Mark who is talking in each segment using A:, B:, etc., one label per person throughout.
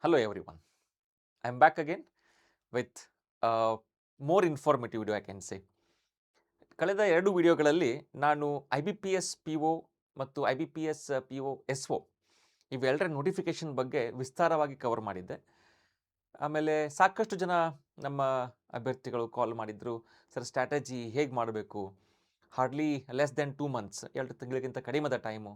A: Hello everyone. I'm back again with a more informative video I can say. ಕಳೆದ 2 ವಿಡಿಯೋಗಳಲ್ಲಿ ನಾನು IBPS PO ಮತ್ತು IBPS PO SO ಇವೆರಡರ notification ಬಗ್ಗೆ ವಿಸ್ತಾರವಾಗಿ cover ಮಾಡಿದ್ದೆ. ಆಮೇಲೆ ಸಾಕಷ್ಟು ಜನ ನಮ್ಮ ಅಭ್ಯರ್ಥಿಗಳು ಕಾಲ್ ಮಾಡಿದ್ರು, ಸರ್ ಸ್ಟ್ರಾಟಜಿ ಹೇಗೆ ಮಾಡಬೇಕು, ಹಾರ್ಡ್ಲಿ ಲೆಸ್ ದೆನ್ 2 ಮಂತ್ಸ್, 2 ತಿಂಗಳಿಗಿಂತ ಕಡಿಮೆದ ಟೈಮು,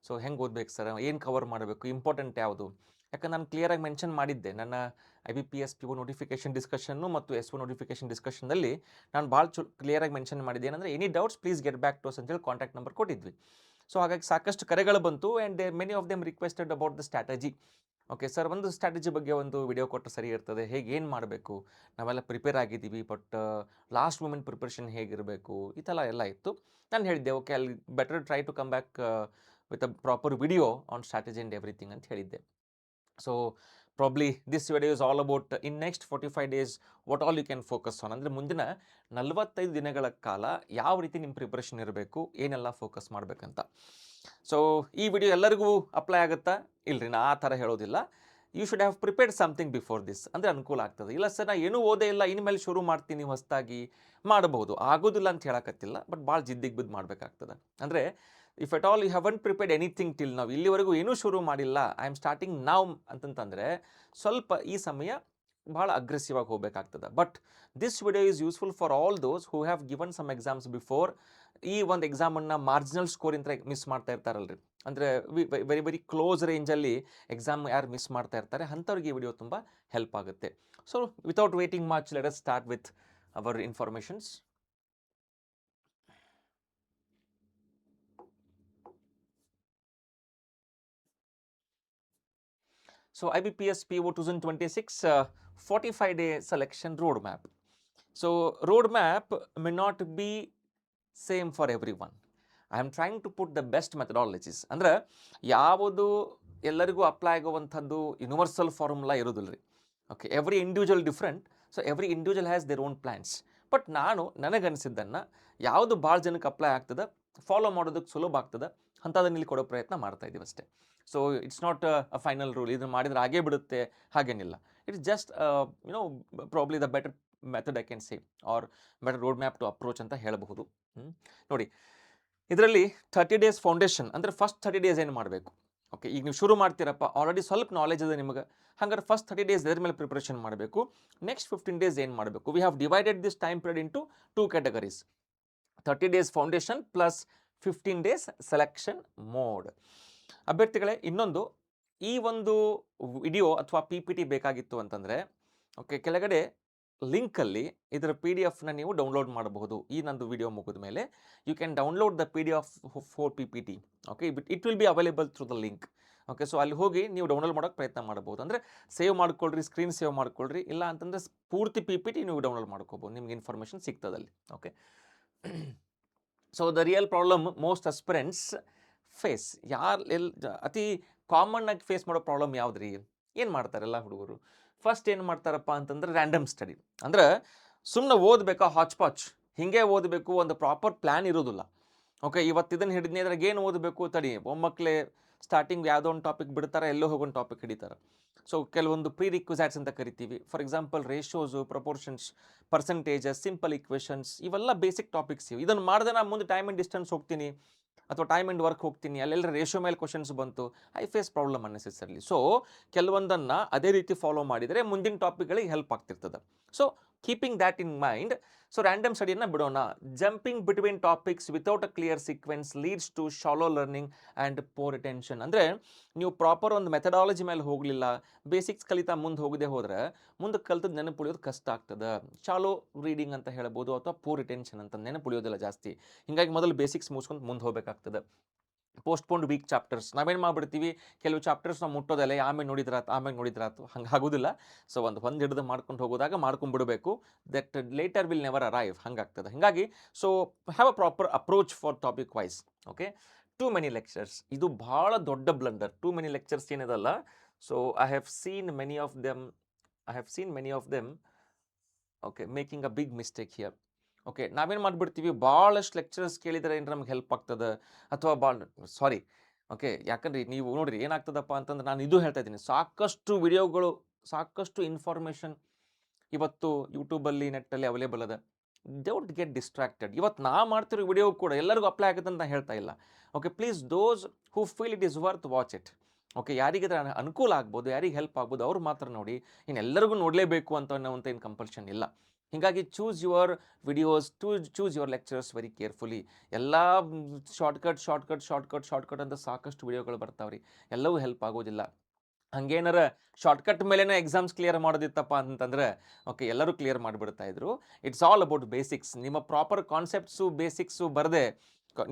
A: ಸೊ ಹೆಂಗೆ ಓದಬೇಕು ಸರ್, ಏನು ಕವರ್ ಮಾಡಬೇಕು, ಇಂಪಾರ್ಟೆಂಟ್ ಯಾವುದು? ಯಾಕಂದ್ರೆ ನಾನು ಕ್ಲಿಯರಾಗಿ ಮೆನ್ಷನ್ ಮಾಡಿದ್ದೆ ನನ್ನ IBPS PO ನೋಟಿಫಿಕೇಶನ್ ಡಿಸ್ಕಷನ್ನು ಮತ್ತು SO ನೋಟಿಫಿಕೇಶನ್ ಡಿಸ್ಕಷನ್ನಲ್ಲಿ ನಾನು ಭಾಳ ಕ್ಲಿಯರಾಗಿ ಮೆನ್ಷನ್ ಮಾಡಿದ್ದೆ. ಏನಂದರೆ any doubts please get back to us ಅಂತೇಳಿ ಕಾಂಟ್ಯಾಕ್ಟ್ ನಂಬರ್ ಕೊಟ್ಟಿದ್ವಿ. ಸೊ ಹಾಗಾಗಿ ಸಾಕಷ್ಟು ಕರೆಗಳು ಬಂತು and many of them requested about the strategy. Okay sir, ಒಂದು ಸ್ಟ್ರಾಟಜಿ ಬಗ್ಗೆ ಒಂದು ವಿಡಿಯೋ ಕೊಟ್ಟರೆ ಸರಿ ಇರ್ತದೆ, ಹೇಗೆ ಏನು ಮಾಡಬೇಕು, ನಾವೆಲ್ಲ ಪ್ರಿಪೇರ್ ಆಗಿದ್ದೀವಿ ಬಟ್ ಲಾಸ್ಟ್ ಮೂಮೆಂಟ್ ಪ್ರಿಪ್ರೇಷನ್ ಹೇಗಿರಬೇಕು, ಈ ಥರ ಎಲ್ಲ ಇತ್ತು. ನಾನು ಹೇಳಿದ್ದೆ ಓಕೆ ಅಲ್ಲಿ better try to come back with a proper video on strategy and everything ಅಂತ ಹೇಳಿದ್ದೆ. So probably this video is all about in next 45 days what all you can focus on. ಅಂದರೆ ಮುಂದಿನ 45 ದಿನಗಳ ಕಾಲ ಯಾವ ರೀತಿ ನಿಮ್ಮ ಪ್ರಿಪ್ರೇಷನ್ ಇರಬೇಕು, ಏನೆಲ್ಲ ಫೋಕಸ್ ಮಾಡಬೇಕಂತ. ಸೊ ಈ ವಿಡಿಯೋ ಎಲ್ಲರಿಗೂ ಅಪ್ಲೈ ಆಗುತ್ತಾ? ಇಲ್ರಿ, ನಾ ಆ ಥರ ಹೇಳೋದಿಲ್ಲ. You should have prepared something before this, ಅಂದರೆ ಅನುಕೂಲ ಆಗ್ತದೆ. ಇಲ್ಲ ಸರ್, ನಾ ಏನೂ ಓದೇ ಇಲ್ಲ, ಇನ್ಮೇಲೆ ಶುರು ಮಾಡ್ತೀನಿ ಹೊಸದಾಗಿ, ಮಾಡಬಹುದು, ಆಗೋದಿಲ್ಲ ಅಂತ ಹೇಳಕತ್ತಿಲ್ಲ, ಬಟ್ ಭಾಳ ಜಿದ್ದಿಗೆ ಬಿದ್ದು ಮಾಡಬೇಕಾಗ್ತದೆ. ಅಂದರೆ if at all you haven't prepared anything till ನಾವು, ಇಲ್ಲಿವರೆಗೂ ಏನೂ ಶುರು ಮಾಡಿಲ್ಲ, ಐ ಆಮ್ ಸ್ಟಾರ್ಟಿಂಗ್ ನೌ ಅಂತಂತಂದರೆ ಸ್ವಲ್ಪ ಈ ಸಮಯ ಭಾಳ ಅಗ್ರೆಸಿವ್ ಆಗಿ ಹೋಗಬೇಕಾಗ್ತದೆ. But this video is useful for all those who have given some exams before. ಈ ಒಂದು ಎಕ್ಸಾಮನ್ನು ಮಾರ್ಜಿನಲ್ ಸ್ಕೋರಿಂತ ಮಿಸ್ ಮಾಡ್ತಾ ಇರ್ತಾರಲ್ರಿ, ಅಂದರೆ ವೆರಿ ವೆರಿ ಕ್ಲೋಸ್ ರೇಂಜಲ್ಲಿ ಎಕ್ಸಾಮ್ ಯಾರು ಮಿಸ್ ಮಾಡ್ತಾ ಇರ್ತಾರೆ ಅಂಥವ್ರಿಗೆ ಈ ವಿಡಿಯೋ ತುಂಬ ಹೆಲ್ಪ್ ಆಗುತ್ತೆ. So without waiting much, let us start with our informations. So IBPS PO 2026 45-day selection roadmap. So roadmap may not be same for everyone. I am trying to put the best methodologies. ಅಂದರೆ ಯಾವುದು ಎಲ್ಲರಿಗೂ apply ಆಗುವಂಥದ್ದು universal formula ಇರೋದಿಲ್ಲ ರೀ. Okay, every individual different, so every individual has their own plans. But ನಾನು ನನಗನ್ಸಿದ್ದನ್ನು ಯಾವುದು ಭಾಳ ಜನಕ್ಕೆ ಅಪ್ಲೈ ಆಗ್ತದೆ, ಫಾಲೋ ಮಾಡೋದಕ್ಕೆ ಸುಲಭ ಆಗ್ತದೆ ಅಂಥದನ್ನ ಇಲ್ಲಿ ಕೊಡೋ ಪ್ರಯತ್ನ ಮಾಡ್ತಾ ಇದ್ದೀವಿ ಅಷ್ಟೇ. So it's not a final rule, ಇದನ್ನು ಮಾಡಿದರೆ ಆಗೇ ಬಿಡುತ್ತೆ ಹಾಗೇನಿಲ್ಲ. It's just you know probably the better method I can say, or better road map to approach ಅಂತ ಹೇಳಬಹುದು. ನೋಡಿ, ಇದರಲ್ಲಿ 30 ಡೇಸ್ ಫೌಂಡೇಶನ್, ಅಂದರೆ ಫಸ್ಟ್ 30 ಡೇಸ್ ಏನು ಮಾಡಬೇಕು. ಓಕೆ, ಈಗ ನೀವು ಶುರು ಮಾಡ್ತೀರಪ್ಪ, ಆಲ್ರೆಡಿ ಸ್ವಲ್ಪ ನಾಲೆಜ್ ಇದೆ ನಿಮಗೆ, ಹಾಗಾದ್ರೆ ಫಸ್ಟ್ 30 ಡೇಸ್ ಇದ್ರ ಮೇಲೆ ಪ್ರಿಪ್ರೇಷನ್ ಮಾಡಬೇಕು. ನೆಕ್ಸ್ಟ್ 15 ಡೇಸ್ ಏನು ಮಾಡಬೇಕು. We have divided this time period into 2 categories, 30 days foundation plus 15 days selection mode. ಅಭ್ಯರ್ಥಿಗಳೇ, ಇನ್ನೊಂದು, ಈ ಒಂದು ವಿಡಿಯೋ ಅಥವಾ PPT ಬೇಕಾಗಿತ್ತು ಅಂತಂದರೆ ಓಕೆ, ಕೆಳಗಡೆ ಲಿಂಕಲ್ಲಿ ಇದರ PDF ನೀವು ಡೌನ್ಲೋಡ್ ಮಾಡಬಹುದು. ಈ ನಂದು ವಿಡಿಯೋ ಮುಗಿದ ಮೇಲೆ you can download the PDF for PPT. Okay, it will be available through the link. Okay, so ಅಲ್ಲಿ ಹೋಗಿ ನೀವು ಡೌನ್ಲೋಡ್ ಮಾಡೋಕ್ಕೆ ಪ್ರಯತ್ನ ಮಾಡಬಹುದು. ಅಂದರೆ ಸೇವ್ ಮಾಡ್ಕೊಳ್ರಿ, ಸ್ಕ್ರೀನ್ ಸೇವ್ ಮಾಡ್ಕೊಳ್ರಿ, ಇಲ್ಲ ಅಂತಂದರೆ ಪೂರ್ತಿ PPT ನೀವು ಡೌನ್ಲೋಡ್ ಮಾಡ್ಕೋಬೋದು, ನಿಮ್ಗೆ ಇನ್ಫಾರ್ಮೇಷನ್ ಸಿಗ್ತದಲ್ಲಿ. Okay, so the real problem most aspirants face, ಅತಿ ಕಾಮನ್ ಆಗಿ ಫೇಸ್ ಮಾಡೋ ಪ್ರಾಬ್ಲಮ್ ಯಾವ್ದು ರೀ? ಏನು ಮಾಡ್ತಾರೆ ಎಲ್ಲ ಹುಡುಗರು? ಫಸ್ಟ್ ಏನು ಮಾಡ್ತಾರಪ್ಪ ಅಂತಂದ್ರೆ ರ್ಯಾಂಡಮ್ ಸ್ಟಡಿ. ಅಂದ್ರೆ ಸುಮ್ಮನೆ ಓದಬೇಕಾ ಹಾಚ್ ಪಾಚ್, ಹಿಂಗೆ ಓದಬೇಕು, ಒಂದು ಪ್ರಾಪರ್ ಪ್ಲ್ಯಾನ್ ಇರೋದಿಲ್ಲ. ಓಕೆ, ಇವತ್ತು ಇದನ್ನು ಹಿಡಿದ್ನಿ, ಅದ್ರಾಗ ಏನು ಓದಬೇಕು ತಡಿ, ಒಮ್ಮಕ್ಕಲೇ ಸ್ಟಾರ್ಟಿಂಗ್ ಯಾವುದೋ ಒಂದು ಟಾಪಿಕ್ ಬಿಡ್ತಾರೆ, ಎಲ್ಲೋ ಹೋಗೊಂದು ಟಾಪಿಕ್ ಹಿಡಿತಾರೆ. ಸೊ ಕೆಲವೊಂದು ಪ್ರೀ ರಿಕ್ವಿಸೈಟ್ಸ್ ಅಂತ ಕರಿತೀವಿ. For example ratios, proportions, percentages, simple equations, ಇವೆಲ್ಲ ಬೇಸಿಕ್ ಟಾಪಿಕ್ಸ್ ಇವೆ. ಇದನ್ನು ಮಾಡಿದ್ರೆ ನಾನು ಮುಂದೆ ಟೈಮ್ ಆ್ಯಂಡ್ ಡಿಸ್ಟೆನ್ಸ್ ಹೋಗ್ತೀನಿ ಅಥವಾ ಟೈಮ್ ಆ್ಯಂಡ್ ವರ್ಕ್ ಹೋಗ್ತೀನಿ, ಅಲ್ಲೆಲ್ಲ ರೇಷೋ ಮೇಲೆ ಕ್ವಶನ್ಸ್ ಬಂತು, I face problem unnecessarily. So ಕೆಲವೊಂದನ್ನು ಅದೇ ರೀತಿ ಫಾಲೋ ಮಾಡಿದರೆ ಮುಂದಿನ ಟಾಪಿಕ್ಗಳಿಗೆ ಹೆಲ್ಪ್ ಆಗ್ತಿರ್ತದೆ. So keeping that in mind, so random ಸ್ಟಡಿಯನ್ನು ಬಿಡೋಣ. Jumping between topics without a clear sequence leads to shallow learning and poor attention. ಅಂದರೆ ನೀವು ಪ್ರಾಪರ್ ಒಂದು ಮೆಥಡಾಲಜಿ ಮೇಲೆ ಹೋಗಲಿಲ್ಲ, ಬೇಸಿಕ್ಸ್ ಕಲಿತಾ ಮುಂದೆ ಹೋಗದೆ ಹೋದರೆ ಮುಂದೆ ಕಲ್ತದ್ದು ನೆನಪುಳಿಯೋದು ಕಷ್ಟ ಆಗ್ತದೆ. ಶಾಲೋ ರೀಡಿಂಗ್ ಅಂತ ಹೇಳ್ಬೋದು, ಅಥವಾ ಪೂರ್ ಅಟೆನ್ಷನ್ ಅಂತ ನೆನಪುಳಿಯೋದಿಲ್ಲ ಜಾಸ್ತಿ. ಹೀಗಾಗಿ ಮೊದಲು ಬೇಸಿಕ್ಸ್ ಮುಗಿಸ್ಕೊಂಡು ಮುಂದೆ ಹೋಗಬೇಕಾಗ್ತದೆ. ಪೋಸ್ಟ್ಪೋನ್ಡ್ ವೀಕ್ ಚಾಪ್ಟರ್ಸ್, ನಾವೇನು ಮಾಡಿಬಿಡ್ತೀವಿ, ಕೆಲವು ಚಾಪ್ಟರ್ಸ್ ನಾವು ಮುಟ್ಟೋದಲ್ಲ, ಆಮೇಲೆ ನೋಡಿದ್ರಾತು, ಹಂಗೆ ಆಗೋದಿಲ್ಲ. ಸೊ ಒಂದು ಹಿಡಿದು ಮಾಡ್ಕೊಂಡು ಹೋಗೋದಾಗ ಮಾಡ್ಕೊಂಡ್ಬಿಡಬೇಕು, that later will never arrive, ಹಂಗಾಗ್ತದೆ. ಹೀಗಾಗಿ so have a proper approach for topic wise. Okay, too many lectures, ಇದು ಭಾಳ ದೊಡ್ಡ ಬ್ಲಂಡರ್. ಟೂ ಮೆನಿ ಲೆಕ್ಚರ್ಸ್ ಏನಿದಲ್ಲ, so I have seen many of them okay making a big mistake here. Okay, ನಾವೇನು ಮಾಡಿಬಿಡ್ತೀವಿ, ಭಾಳಷ್ಟು lectures ಕೇಳಿದರೆ ಏನು ನಮ್ಗೆ ಹೆಲ್ಪ್ ಆಗ್ತದೆ, ಅಥವಾ ಓಕೆ, ಯಾಕಂದ್ರೆ ನೀವು ನೋಡಿರಿ ಏನಾಗ್ತದಪ್ಪ ಅಂತಂದ್ರೆ ನಾನು ಇದು ಹೇಳ್ತಾ ಇದ್ದೀನಿ, ಸಾಕಷ್ಟು ವಿಡಿಯೋಗಳು, ಸಾಕಷ್ಟು ಇನ್ಫಾರ್ಮೇಷನ್ ಇವತ್ತು ಯೂಟ್ಯೂಬಲ್ಲಿ ನೆಟ್ಟಲ್ಲಿ ಅವೈಲೇಬಲ್ ಅದ. Don't get distracted. ಇವತ್ತು ನಾ ಮಾಡ್ತಿರೋ ವಿಡಿಯೋ ಕೂಡ ಎಲ್ಲರಿಗೂ ಅಪ್ಲೈ ಆಗುತ್ತೆ ಅಂತ ನಾನು ಹೇಳ್ತಾ ಇಲ್ಲ. Okay, please those who feel it is worth watch it. Okay, ಯಾರಿಗೆ ಅನುಕೂಲ ಆಗ್ಬೋದು, ಯಾರಿಗೆ ಹೆಲ್ಪ್ ಆಗ್ಬೋದು ಅವ್ರು ಮಾತ್ರ ನೋಡಿ. ಇನ್ನು ಎಲ್ಲರಿಗೂ ನೋಡಲೇಬೇಕು ಅಂತ ಏನು ಕಂಪಲ್ಷನ್ ಇಲ್ಲ. ಹೀಗಾಗಿ choose your videos, choose your lectures very carefully. ಎಲ್ಲ ಶಾರ್ಟ್ಕಟ್ ಅಂತ ಸಾಕಷ್ಟು ವಿಡಿಯೋಗಳು ಬರ್ತಾವ್ರಿ, ಎಲ್ಲವೂ ಹೆಲ್ಪ್ ಆಗೋದಿಲ್ಲ. ಹಂಗೇನಾರ ಶಾರ್ಟ್ಕಟ್ ಮೇಲೆನೇ ಎಕ್ಸಾಮ್ಸ್ ಕ್ಲಿಯರ್ ಮಾಡೋದಿತ್ತಪ್ಪ ಅಂತಂದ್ರೆ ಓಕೆ, ಎಲ್ಲರೂ ಕ್ಲಿಯರ್ ಮಾಡಿಬಿಡ್ತಾ ಇದ್ರು. It's all about basics. ನಿಮ್ಮ ಪ್ರಾಪರ್ ಕಾನ್ಸೆಪ್ಟ್ಸು ಬೇಸಿಕ್ಸು ಬರದೆ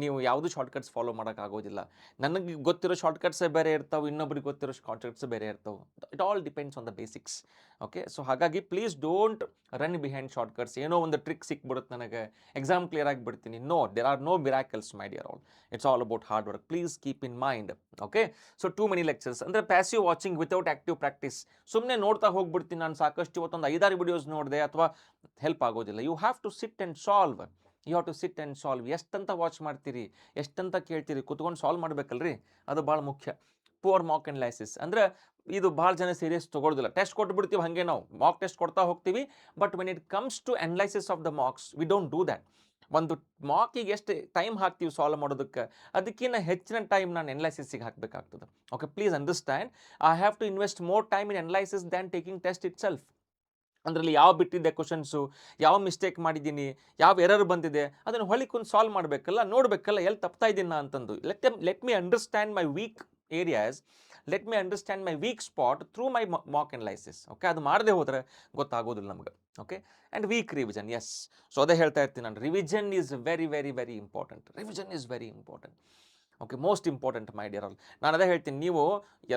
A: ನೀವು ಯಾವುದು ಶಾರ್ಟ್ಕಟ್ಸ್ ಫಾಲೋ ಮಾಡೋಕ್ಕಾಗೋದಿಲ್ಲ. ನನಗೆ ಗೊತ್ತಿರೋ ಶಾರ್ಟ್ಕಟ್ಸೇ ಬೇರೆ ಇರ್ತಾವೆ, ಇನ್ನೊಬ್ರಿಗೆ ಗೊತ್ತಿರೋ ಶಾರ್ಟ್ಕಟ್ಸ್ ಬೇರೆ ಇರ್ತಾವೆ. It all depends on the basics. Okay, so ಹಾಗಾಗಿ please don't run behind shortcuts. ಏನೋ ಒಂದು ಟ್ರಿಕ್ ಸಿಕ್ಬಿಡುತ್ತೆ ನನಗೆ, ಎಕ್ಸಾಮ್ ಕ್ಲಿಯರ್ ಆಗಿಬಿಡ್ತೀನಿ. No, there are no miracles my dear all. It's all about hard work. Please keep in mind. Okay, so too many lectures ಅಂದರೆ passive watching without active practice. ಸುಮ್ಮನೆ ನೋಡ್ತಾ ಹೋಗ್ಬಿಡ್ತೀನಿ ನಾನು, ಸಾಕಷ್ಟು ಇವತ್ತೊಂದು 5-6 ವಿಡಿಯೋಸ್ ನೋಡಿದೆ ಅಥವಾ ಹೆಲ್ಪ್ ಆಗೋದಿಲ್ಲ. You have to sit and solve. You have to sit and solve. ಎಷ್ಟಂತ ವಾಚ್ ಮಾಡ್ತೀರಿ, ಎಷ್ಟಂತ ಕೇಳ್ತೀರಿ, ಕುತ್ಕೊಂಡು ಸಾಲ್ವ್ ಮಾಡಬೇಕಲ್ರಿ, ಅದು ಭಾಳ ಮುಖ್ಯ. ಪುವರ್ ಮಾಕ್ ಅನಲೈಸಿಸ್ ಅಂದರೆ ಇದು ಭಾಳ ಜನ ಸೀರಿಯಸ್ ತೊಗೊಳ್ಳೋದಿಲ್ಲ. ಟೆಸ್ಟ್ ಕೊಟ್ಬಿಡ್ತೀವಿ ಹಾಗೆ, ನಾವು ಮಾಕ್ ಟೆಸ್ಟ್ ಕೊಡ್ತಾ ಹೋಗ್ತೀವಿ. But when it comes to analysis of the marks, we don't do that. ಒಂದು ಮಾಕಿಗೆ ಎಷ್ಟು ಟೈಮ್ ಹಾಕ್ತೀವಿ ಸಾಲ್ವ್ ಮಾಡೋದಕ್ಕೆ, ಅದಕ್ಕಿಂತ ಹೆಚ್ಚಿನ ಟೈಮ್ ನಾನು ಅನಲೈಸಿಸ್ಗೆ ಹಾಕಬೇಕಾಗ್ತದೆ. Okay, please understand, I have to invest more time in analysis than taking test itself. ಅದರಲ್ಲಿ ಯಾವ ಬಿಟ್ಟಿದ್ದೆ ಕ್ವಶನ್ಸು, ಯಾವ ಮಿಸ್ಟೇಕ್ ಮಾಡಿದ್ದೀನಿ, ಯಾವ ಎರರ್ ಬಂದಿದೆ, ಅದನ್ನು ಹೊಳಿಕೊಂಡು ಸಾಲ್ವ್ ಮಾಡಬೇಕಲ್ಲ, ನೋಡಬೇಕಲ್ಲ ಎಲ್ಲಿ ತಪ್ತಾ ಇದ್ದೀನಿ ಅಂತಂದು. Let me understand my weak areas, let me understand my weak spot through my mock analysis. Okay, ಅದು ಮಾಡದೆ ಹೋದರೆ ಗೊತ್ತಾಗೋದಿಲ್ಲ ನಮ್ಗೆ. Okay, and weak revision, yes. So ಅದೇ ಹೇಳ್ತಾ ಇರ್ತೀನಿ ನಾನು, revision is very very very important. Revision is very important. Okay, most important my dear all. ನಾನು ಅದೇ ಹೇಳ್ತೀನಿ, ನೀವು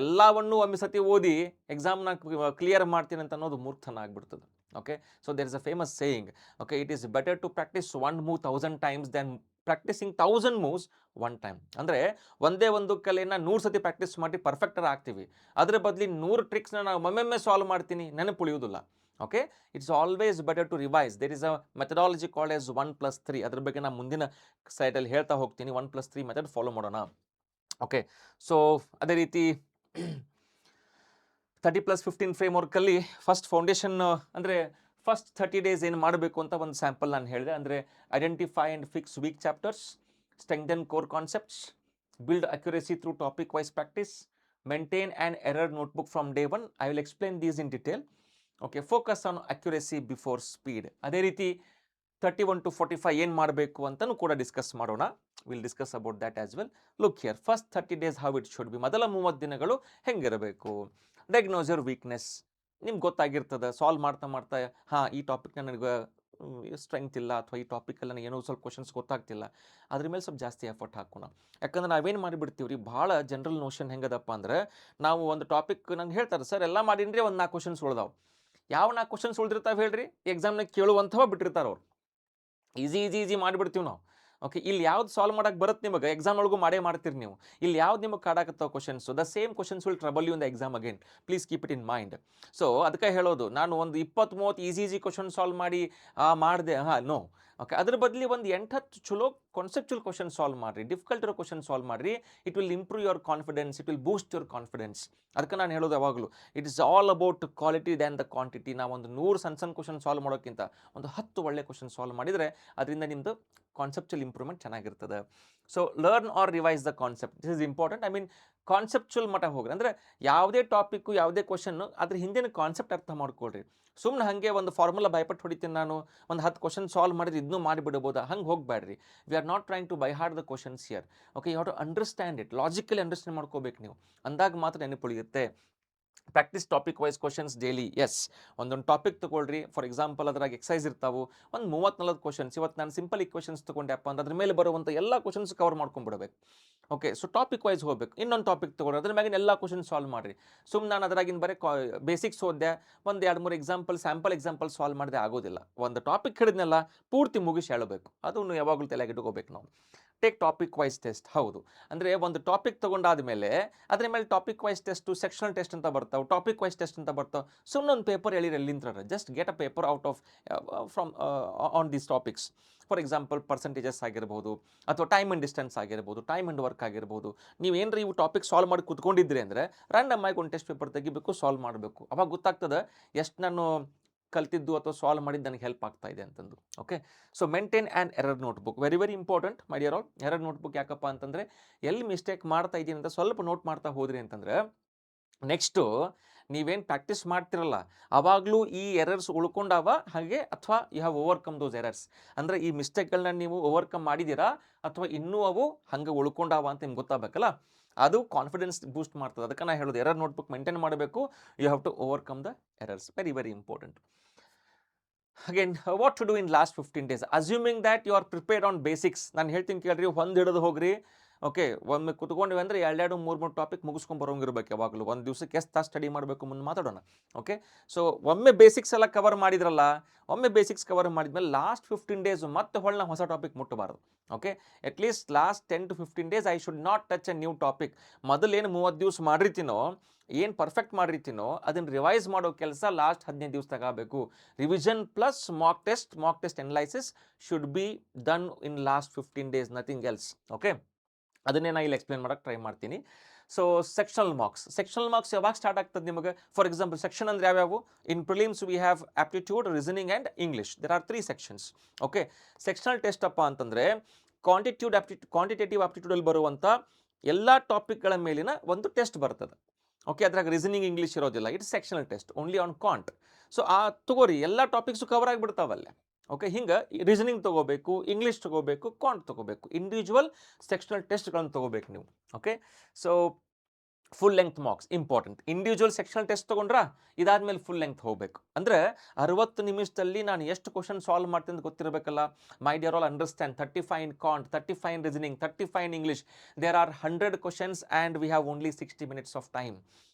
A: ಎಲ್ಲವನ್ನೂ ಒಮ್ಮೆ ಸತಿ ಓದಿ ಎಕ್ಸಾಮ್ನ ಕ್ಲಿಯರ್ ಮಾಡ್ತೀನಿ ಅಂತ ಅನ್ನೋದು ಮೂರ್ಖತನ ಆಗ್ಬಿಡ್ತದೆ. Okay, so there is a famous saying, okay, it is better to practise 1 move 1000 times then practising 1000 moves 1 time. ಅಂದರೆ ಒಂದೇ ಒಂದು ಕಲೆಯನ್ನು 100 ಸತಿ ಪ್ರಾಕ್ಟೀಸ್ ಮಾಡಿ ಪರ್ಫೆಕ್ಟರ್ ಆಗ್ತೀವಿ. ಅದರ ಬದಲಿ 100 ಟ್ರಿಕ್ಸ್ನ ನಾವು ಒಮ್ಮೊಮ್ಮೆ ಸಾಲ್ವ್ ಮಾಡ್ತೀನಿ, ನೆನಪು ಉಳಿಯೋದಿಲ್ಲ. Okay, it's always better to revise. There is a methodology called as 1+3. ಅದ್ರ ಬಗ್ಗೆ ನಾನು ಮುಂದಿನ ಸೈಟಲ್ಲಿ ಹೇಳ್ತಾ ಹೋಗ್ತೀನಿ. 1+3 ಮೆಥಡ್ ಫಾಲೋ ಮಾಡೋಣ. ಓಕೆ, ಸೊ ಅದೇ ರೀತಿ 30+15 ಫ್ರೇಮ್ವರ್ಕಲ್ಲಿ ಫಸ್ಟ್ ಫೌಂಡೇಶನ್ ಅಂದರೆ ಫಸ್ಟ್ 30 ಡೇಸ್ ಏನು ಮಾಡಬೇಕು ಅಂತ ಒಂದು ಸ್ಯಾಂಪಲ್ ನಾನು ಹೇಳಿದೆ. ಅಂದರೆ identify and fix weak chapters, strengthen core concepts, build accuracy through topic wise practice, maintain and error notebook from day 1. I will explain these in detail. Okay, focus on accuracy before speed. ಅದೇ ರೀತಿ 31 to 45 ಏನು ಮಾಡಬೇಕು ಅಂತಲೂ ಕೂಡ discuss ಮಾಡೋಣ. Will discuss about that as well. Look here, first 30 days how it should be. ಮೊದಲ 30 ದಿನಗಳು ಹೆಂಗಿರಬೇಕು. Diagnose your weakness. ನಿಮ್ಗೆ ಗೊತ್ತಾಗಿರ್ತದೆ ಸಾಲ್ವ್ ಮಾಡ್ತಾ ಮಾಡ್ತಾ, ಹಾಂ ಈ ಟಾಪಿಕ್ನ ನನಗೆ ಸ್ಟ್ರೆಂತ್ ಇಲ್ಲ, ಅಥವಾ ಈ ಟಾಪಿಕಲ್ಲಿ ನನಗೆ ಏನೋ ಸ್ವಲ್ಪ ಕ್ವಶನ್ಸ್ ಗೊತ್ತಾಗ್ತಿಲ್ಲ, ಅದ್ರ ಮೇಲೆ ಸ್ವಲ್ಪ ಜಾಸ್ತಿ ಎಫರ್ಟ್ ಹಾಕೋಣ. ಯಾಕಂದ್ರೆ ನಾವೇನು ಮಾಡಿಬಿಡ್ತೀವಿ ರೀ, ಭಾಳ ಜನರಲ್ ನೋಷನ್ ಹೆಂಗದಪ್ಪ ಅಂದ್ರೆ, ನಾವು ಒಂದು ಟಾಪಿಕ್ ನಂಗೆ ಹೇಳ್ತಾರೆ, ಸರ್ ಎಲ್ಲ ಮಾಡೀನಿ ಒಂದು 4 ಕ್ವಶನ್ಸ್ ಉಳ್ದಾವೆ. ಯಾವ 4 ಕ್ವಶನ್ಸ್ ಉಳಿದಿರ್ತಾವೆ ಹೇಳ್ರಿ, ಎಕ್ಸಾಮ್ನಾಗ ಕೇಳುವಂಥವ ಬಿಟ್ಟಿರ್ತಾರೆ ಅವ್ರು. ಈಸಿ ಮಾಡಿಬಿಡ್ತೀವಿ ನಾವು. ಓಕೆ, ಇಲ್ಲಿ ಯಾವ್ದು ಸಾಲ್ವ್ ಮಾಡೋಕೆ ಬರುತ್ತೆ ನಿಮಗೆ, ಎಕ್ಸಾಮ್ ಒಳಗೂ ಮಾಡೇ ಮಾಡ್ತೀರಿ ನೀವು. ಇಲ್ಲಿ ಯಾವ್ದು ನಿಮಗೆ ಕಾಡಾಕತ್ತಾವ questions, the same questions will trouble you in the exam again. Please keep it in mind. So ಅದಕ್ಕೆ ಹೇಳೋದು, ನಾನು ಒಂದು 20-30 ಈಸಿ ಕ್ವಶನ್ ಸಾಲ್ವ್ ಮಾಡಿ ಮಾಡಿದೆ, ನೋ. ಓಕೆ, ಅದ್ರ ಬದಲಿ ಒಂದು 8-10 ಚಲೋ ಕಾನ್ಸೆಪ್ಚುಯಲ್ ಕ್ವಶನ್ ಸಾಲ್ವ್ ಮಾಡಿರಿ, ಡಿಫಿಕಲ್ಟ್ ಇರೋ ಕ್ವಶನ್ ಸಾಲ್ವ್ ಮಾಡಿರಿ. It will improve your confidence, it will Boost your confidence. ಅದಕ್ಕೆ ನಾನು ಹೇಳೋದು ಯಾವಾಗಲೂ, it is all about quality than the quantity. ನಾವು ಒಂದು 100 ಸಣ್ಣ ಕ್ವಶನ್ ಸಾಲ್ವ್ ಮಾಡೋಕ್ಕಿಂತ ಒಂದು 10 ಒಳ್ಳೆ ಕ್ವಶನ್ ಸಾಲ್ವ್ ಮಾಡಿದರೆ ಅದರಿಂದ ನಿಮ್ಮದು ಕಾನ್ಸೆಪ್ಚುಯಲ್ ಇಂಪ್ರೂವ್ಮೆಂಟ್ ಚೆನ್ನಾಗಿರ್ತದೆ. So learn or revise the concept, this is important. I mean conceptual ಮಟ್ಟ ಹೋಗ್ರಿ. ಅಂದರೆ ಯಾವುದೇ ಟಾಪಿಕ್ಕು, ಯಾವುದೇ ಕ್ವಶನ್ನು, ಅದ್ರ ಹಿಂದಿನ ಕಾನ್ಸೆಪ್ಟ್ ಅರ್ಥ ಮಾಡ್ಕೊಳ್ರಿ. ಸುಮ್ಮನೆ ಹಾಗೆ ಒಂದು ಫಾರ್ಮುಲಾ ಬೈಪಟ್ಟು ಹೊಡಿತೀನಿ ನಾನು, ಒಂದು 10 ಕ್ವಶನ್ ಸಾಲ್ವ್ ಮಾಡಿದ್ರೆ ಇದನ್ನೂ ಮಾಡಿಬಿಡ್ಬೋದಾ, ಹಂಗೆ ಹೋಗಬೇಡ್ರಿ. We are not trying to by heart the questions here. Okay, you have to understand it, logically understand ಮಾಡ್ಕೋಬೇಕು ನೀವು. ಅಂದಾಗ ಮಾತ್ರ ನೆನಪುಳಿಯುತ್ತೆ. Practice topic wise questions daily. Yes, ಒಂದೊಂದು ಟಾಪಿಕ್ ತೊಗೊಳ್ರಿ. ಫಾರ್ ಎಕ್ಸಾಂಪಲ್ ಅದ್ರಾಗ ಎಕ್ಸೈಸ್ ಇರ್ತಾವೆ ಒಂದು 30-40 ಕ್ವಶನ್ಸ್. ಇವತ್ತು ನಾನು ಸಿಂಪಲ್ ಇಕ್ವೇಷನ್ಸ್ ತೊಗೊಂಡೆಪ್ಪ ಅಂದ್ರೆ ಅದ್ರ ಮೇಲೆ ಬರುವಂಥ ಎಲ್ಲ ಕ್ವಶನ್ಸ್ ಕವರ್ ಮಾಡ್ಕೊಂಡ್ಬಿಡ್ಬೇಕು. ಓಕೆ, ಸೊ ಟಾಪಿಕ್ ವೈಸ್ ಹೋಗ್ಬೇಕು. ಇನ್ನೊಂದು ಟಾಪಿಕ್ ತೊಗೊಳ್ರಿ, ಅದ್ರ ಮ್ಯಾಗಿನ ಎಲ್ಲ ಕ್ವಶನ್ ಸಾಲ್ವ್ ಮಾಡಿರಿ. ಸುಮ್ಮನೆ ನಾನು ಅದ್ರಾಗಿನ ಬರೀ ಬೇಸಿಕ್ಸ್ ಓದ್ದೆ, ಒಂದು 2-3 ಎಕ್ಸಾಂಪಲ್ ಸ್ಯಾಂಪಲ್ ಎಕ್ಸಾಂಪಲ್ ಸಾಲ್ವ್ ಮಾಡಿದೆ ಆಗೋದಿಲ್ಲ. ಒಂದು ಟಾಪಿಕ್ ಹಿಡಿದ್ನೆಲ್ಲ ಪೂರ್ತಿ ಮುಗಿಸಿ ಹೇಳಬೇಕು. ಅದನ್ನು ಯಾವಾಗಲೂ ತಲೆಗೆ ಇಟ್ಕೋಬೇಕು ನಾವು. Take topic wise test. ಹೌದು, ಅಂದರೆ ಒಂದು ಟಾಪಿಕ್ ತೊಗೊಂಡಾದ್ಮೇಲೆ ಅದ್ರ ಮೇಲೆ topic wise test, sectional test ಅಂತ ಬರ್ತಾವೆ, ಟಾಪಿಕ್ ವೈಸ್ ಟೆಸ್ಟ್ ಅಂತ ಬರ್ತಾವೆ. ಸುಮ್ಮನೆ ಒಂದು ಪೇಪರ್ ಎಲ್ಲಿರ ಎಲ್ಲಿಂತ್ರ just get a paper out of from on these topics. For example percentages ಆಗಿರ್ಬೋದು, ಅಥವಾ ಟೈಮ್ ಆ್ಯಂಡ್ ಡಿಸ್ಟೆನ್ಸ್ ಆಗಿರ್ಬೋದು, ಟೈಮ್ ಆ್ಯಂಡ್ ವರ್ಕ್ ಆಗಿರ್ಬೋದು. ನೀವು ಏನ್ರಿ ಇವು ಟಾಪಿಕ್ ಸಾಲ್ವ್ ಮಾಡಿ ಕೂತ್ಕೊಂಡಿದ್ರಿ ಅಂದರೆ ರ್ಯಾಂಡಮ್ ಆಗಿ ಒಂದು ಟೆಸ್ಟ್ ಪೇಪರ್ ತೆಗಿಬೇಕು, ಸಾಲ್ವ್ ಮಾಡಬೇಕು. ಅವಾಗ ಗೊತ್ತಾಗ್ತದೆ ಎಷ್ಟು ನಾನು ಕಲ್ತಿದ್ದು ಅಥವಾ ಸಾಲ್ವ್ ಮಾಡಿದ್ದು ನನಗೆ ಹೆಲ್ಪ್ ಆಗ್ತಾ ಇದೆ ಅಂತಂದು. Okay, so maintain an error notebook, very very important my dear all. Error notebook ಯಾಕಪ್ಪ ಅಂತಂದರೆ ಎಲ್ಲಿ ಮಿಸ್ಟೇಕ್ ಮಾಡ್ತಾ ಇದ್ದೀನಿ ಅಂತ ಸ್ವಲ್ಪ ನೋಟ್ ಮಾಡ್ತಾ ಹೋದ್ರಿ ಅಂತಂದರೆ ನೆಕ್ಸ್ಟು ನೀವೇನು ಪ್ರಾಕ್ಟೀಸ್ ಮಾಡ್ತಿರಲ್ಲ ಆವಾಗಲೂ ಈ ಎರರ್ಸ್ ಉಳ್ಕೊಂಡಾವ ಹಾಗೆ, ಅಥವಾ you have overcome those errors. ಅಂದರೆ ಈ ಮಿಸ್ಟೇಕ್ಗಳನ್ನ ನೀವು ಓವರ್ಕಮ್ ಮಾಡಿದ್ದೀರಾ ಅಥವಾ ಇನ್ನೂ ಅವು ಹಂಗೆ ಉಳ್ಕೊಂಡಾವ ಅಂತ ನಿಮ್ಗೆ ಗೊತ್ತಾಗಬೇಕಲ್ಲ, ಅದು ಕಾನ್ಫಿಡೆನ್ಸ್ ಬೂಸ್ಟ್ ಮಾಡ್ತದೆ. ಅದಕ್ಕೆ ನಾನು ಹೇಳೋದು ಎರರ್ ನೋಟ್ಬುಕ್ ಮೇಂಟೈನ್ ಮಾಡಬೇಕು. You have to overcome the errors, very very important. Again what to do in last 15 days, assuming that you are prepared on basics. ನಾನು ಹೇಳ್ತೀನಿ ಕೇಳ್ರಿ, ಒಂದು ಹಿಡಿದು ಹೋಗ್ರಿ. ಓಕೆ, ಒಮ್ಮೆ ಕುತ್ಕೊಂಡಿವಿ ಅಂದರೆ 2 3 ಟಾಪಿಕ್ ಮುಗಿಸ್ಕೊಂಡು ಬರೋಂಗಿರ್ಬೇಕು. ಯಾವಾಗಲೂ ಒಂದು ದಿವಸಕ್ಕೆ ಎಷ್ಟು ತಾಸು ಸ್ಟಡಿ ಮಾಡಬೇಕು ಮುಂದೆ ಮಾತಾಡೋಣ. ಓಕೆ, ಸೊ ಒಮ್ಮೆ ಬೇಸಿಕ್ಸ್ ಎಲ್ಲ ಕವರ್ ಮಾಡಿದ್ರಲ್ಲ, ಒಮ್ಮೆ ಬೇಸಿಕ್ಸ್ ಕವರ್ ಮಾಡಿದ್ಮೇಲೆ ಲಾಸ್ಟ್ 15 days ಮತ್ತೆ ಹೊಳ್ಳ ಹೊಸ ಟಾಪಿಕ್ ಮುಟ್ಟಬಾರ್ದು. Okay, at least last 10 to 15 days I should not touch a new topic. ಮೊದಲೇನು 30 ದಿವಸ ಮಾಡಿರ್ತೀನೋ, ಏನು ಪರ್ಫೆಕ್ಟ್ ಮಾಡಿರ್ತೀನೋ ಅದನ್ನು ರಿವೈಸ್ ಮಾಡೋ ಕೆಲಸ ಲಾಸ್ಟ್ 15 ದಿವಸದಾಗ ಆಗಬೇಕು. Revision plus mock test analysis should be done in last 15 days, nothing else. Okay, ಅದನ್ನೇ ನಾನು ಇಲ್ಲಿ ಎಕ್ಸ್ಪ್ಲೇನ್ ಮಾಡೋಕ್ಕೆ ಟ್ರೈ ಮಾಡ್ತೀನಿ. ಸೊ ಸೆಕ್ಷನಲ್ ಮಾರ್ಕ್ಸ್ ಯಾವಾಗ ಸ್ಟಾರ್ಟ್ ಆಗ್ತದೆ ನಿಮಗೆ? ಫಾರ್ ಎಕ್ಸಾಂಪಲ್ ಸೆಕ್ಷನ್ ಅಂದರೆ ಯಾವ್ಯಾವು? In prelims we have aptitude, reasoning and English. There are 3 sections. Okay, sectional test ಅಪ್ಪ ಅಂತಂದರೆ ಕ್ವಾಂಟಿಟೇಟಿವ್ ಆಪ್ಟಿಟ್ಯೂಡಲ್ಲಿ ಬರುವಂಥ ಎಲ್ಲ ಟಾಪಿಕ್ಗಳ ಮೇಲಿನ ಒಂದು ಟೆಸ್ಟ್ ಬರ್ತದೆ. ಓಕೆ, ಅದ್ರಾಗ ರೀಸನಿಂಗ್ ಇಂಗ್ಲೀಷ್ ಇರೋದಿಲ್ಲ. It's sectional test only on quant. So ತಗೋರಿ ಎಲ್ಲ ಟಾಪಿಕ್ಸು ಕವರ್ ಆಗಿಬಿಡ್ತಾವಲ್ಲೇ. ಓಕೆ, ಹಿಂಗೆ ರೀಸನಿಂಗ್ ತೊಗೋಬೇಕು, ಇಂಗ್ಲೀಷ್ ತೊಗೋಬೇಕು, ಕಾಂಟ್ ತೊಗೋಬೇಕು, ಇಂಡಿವಿಜುವಲ್ ಸೆಕ್ಷನಲ್ ಟೆಸ್ಟ್ಗಳನ್ನು ತೊಗೋಬೇಕು ನೀವು. Okay, so full length marks important. Individual sectional test ತೊಗೊಂಡ್ರಾ ಇದಾದ್ಮೇಲೆ ಫುಲ್ ಲೆಂತ್ ಹೋಗಬೇಕು. ಅಂದರೆ 60 ನಿಮಿಷದಲ್ಲಿ ನಾನು ಎಷ್ಟು ಕ್ವಶನ್ ಸಾಲ್ವ್ ಮಾಡ್ತೀನಿ ಅಂತ ಗೊತ್ತಿರಬೇಕಲ್ಲ. My dear all understand, 35 in quant, 35 in reasoning, 35 in English. There are 100 questions and we have only 60 minutes of time.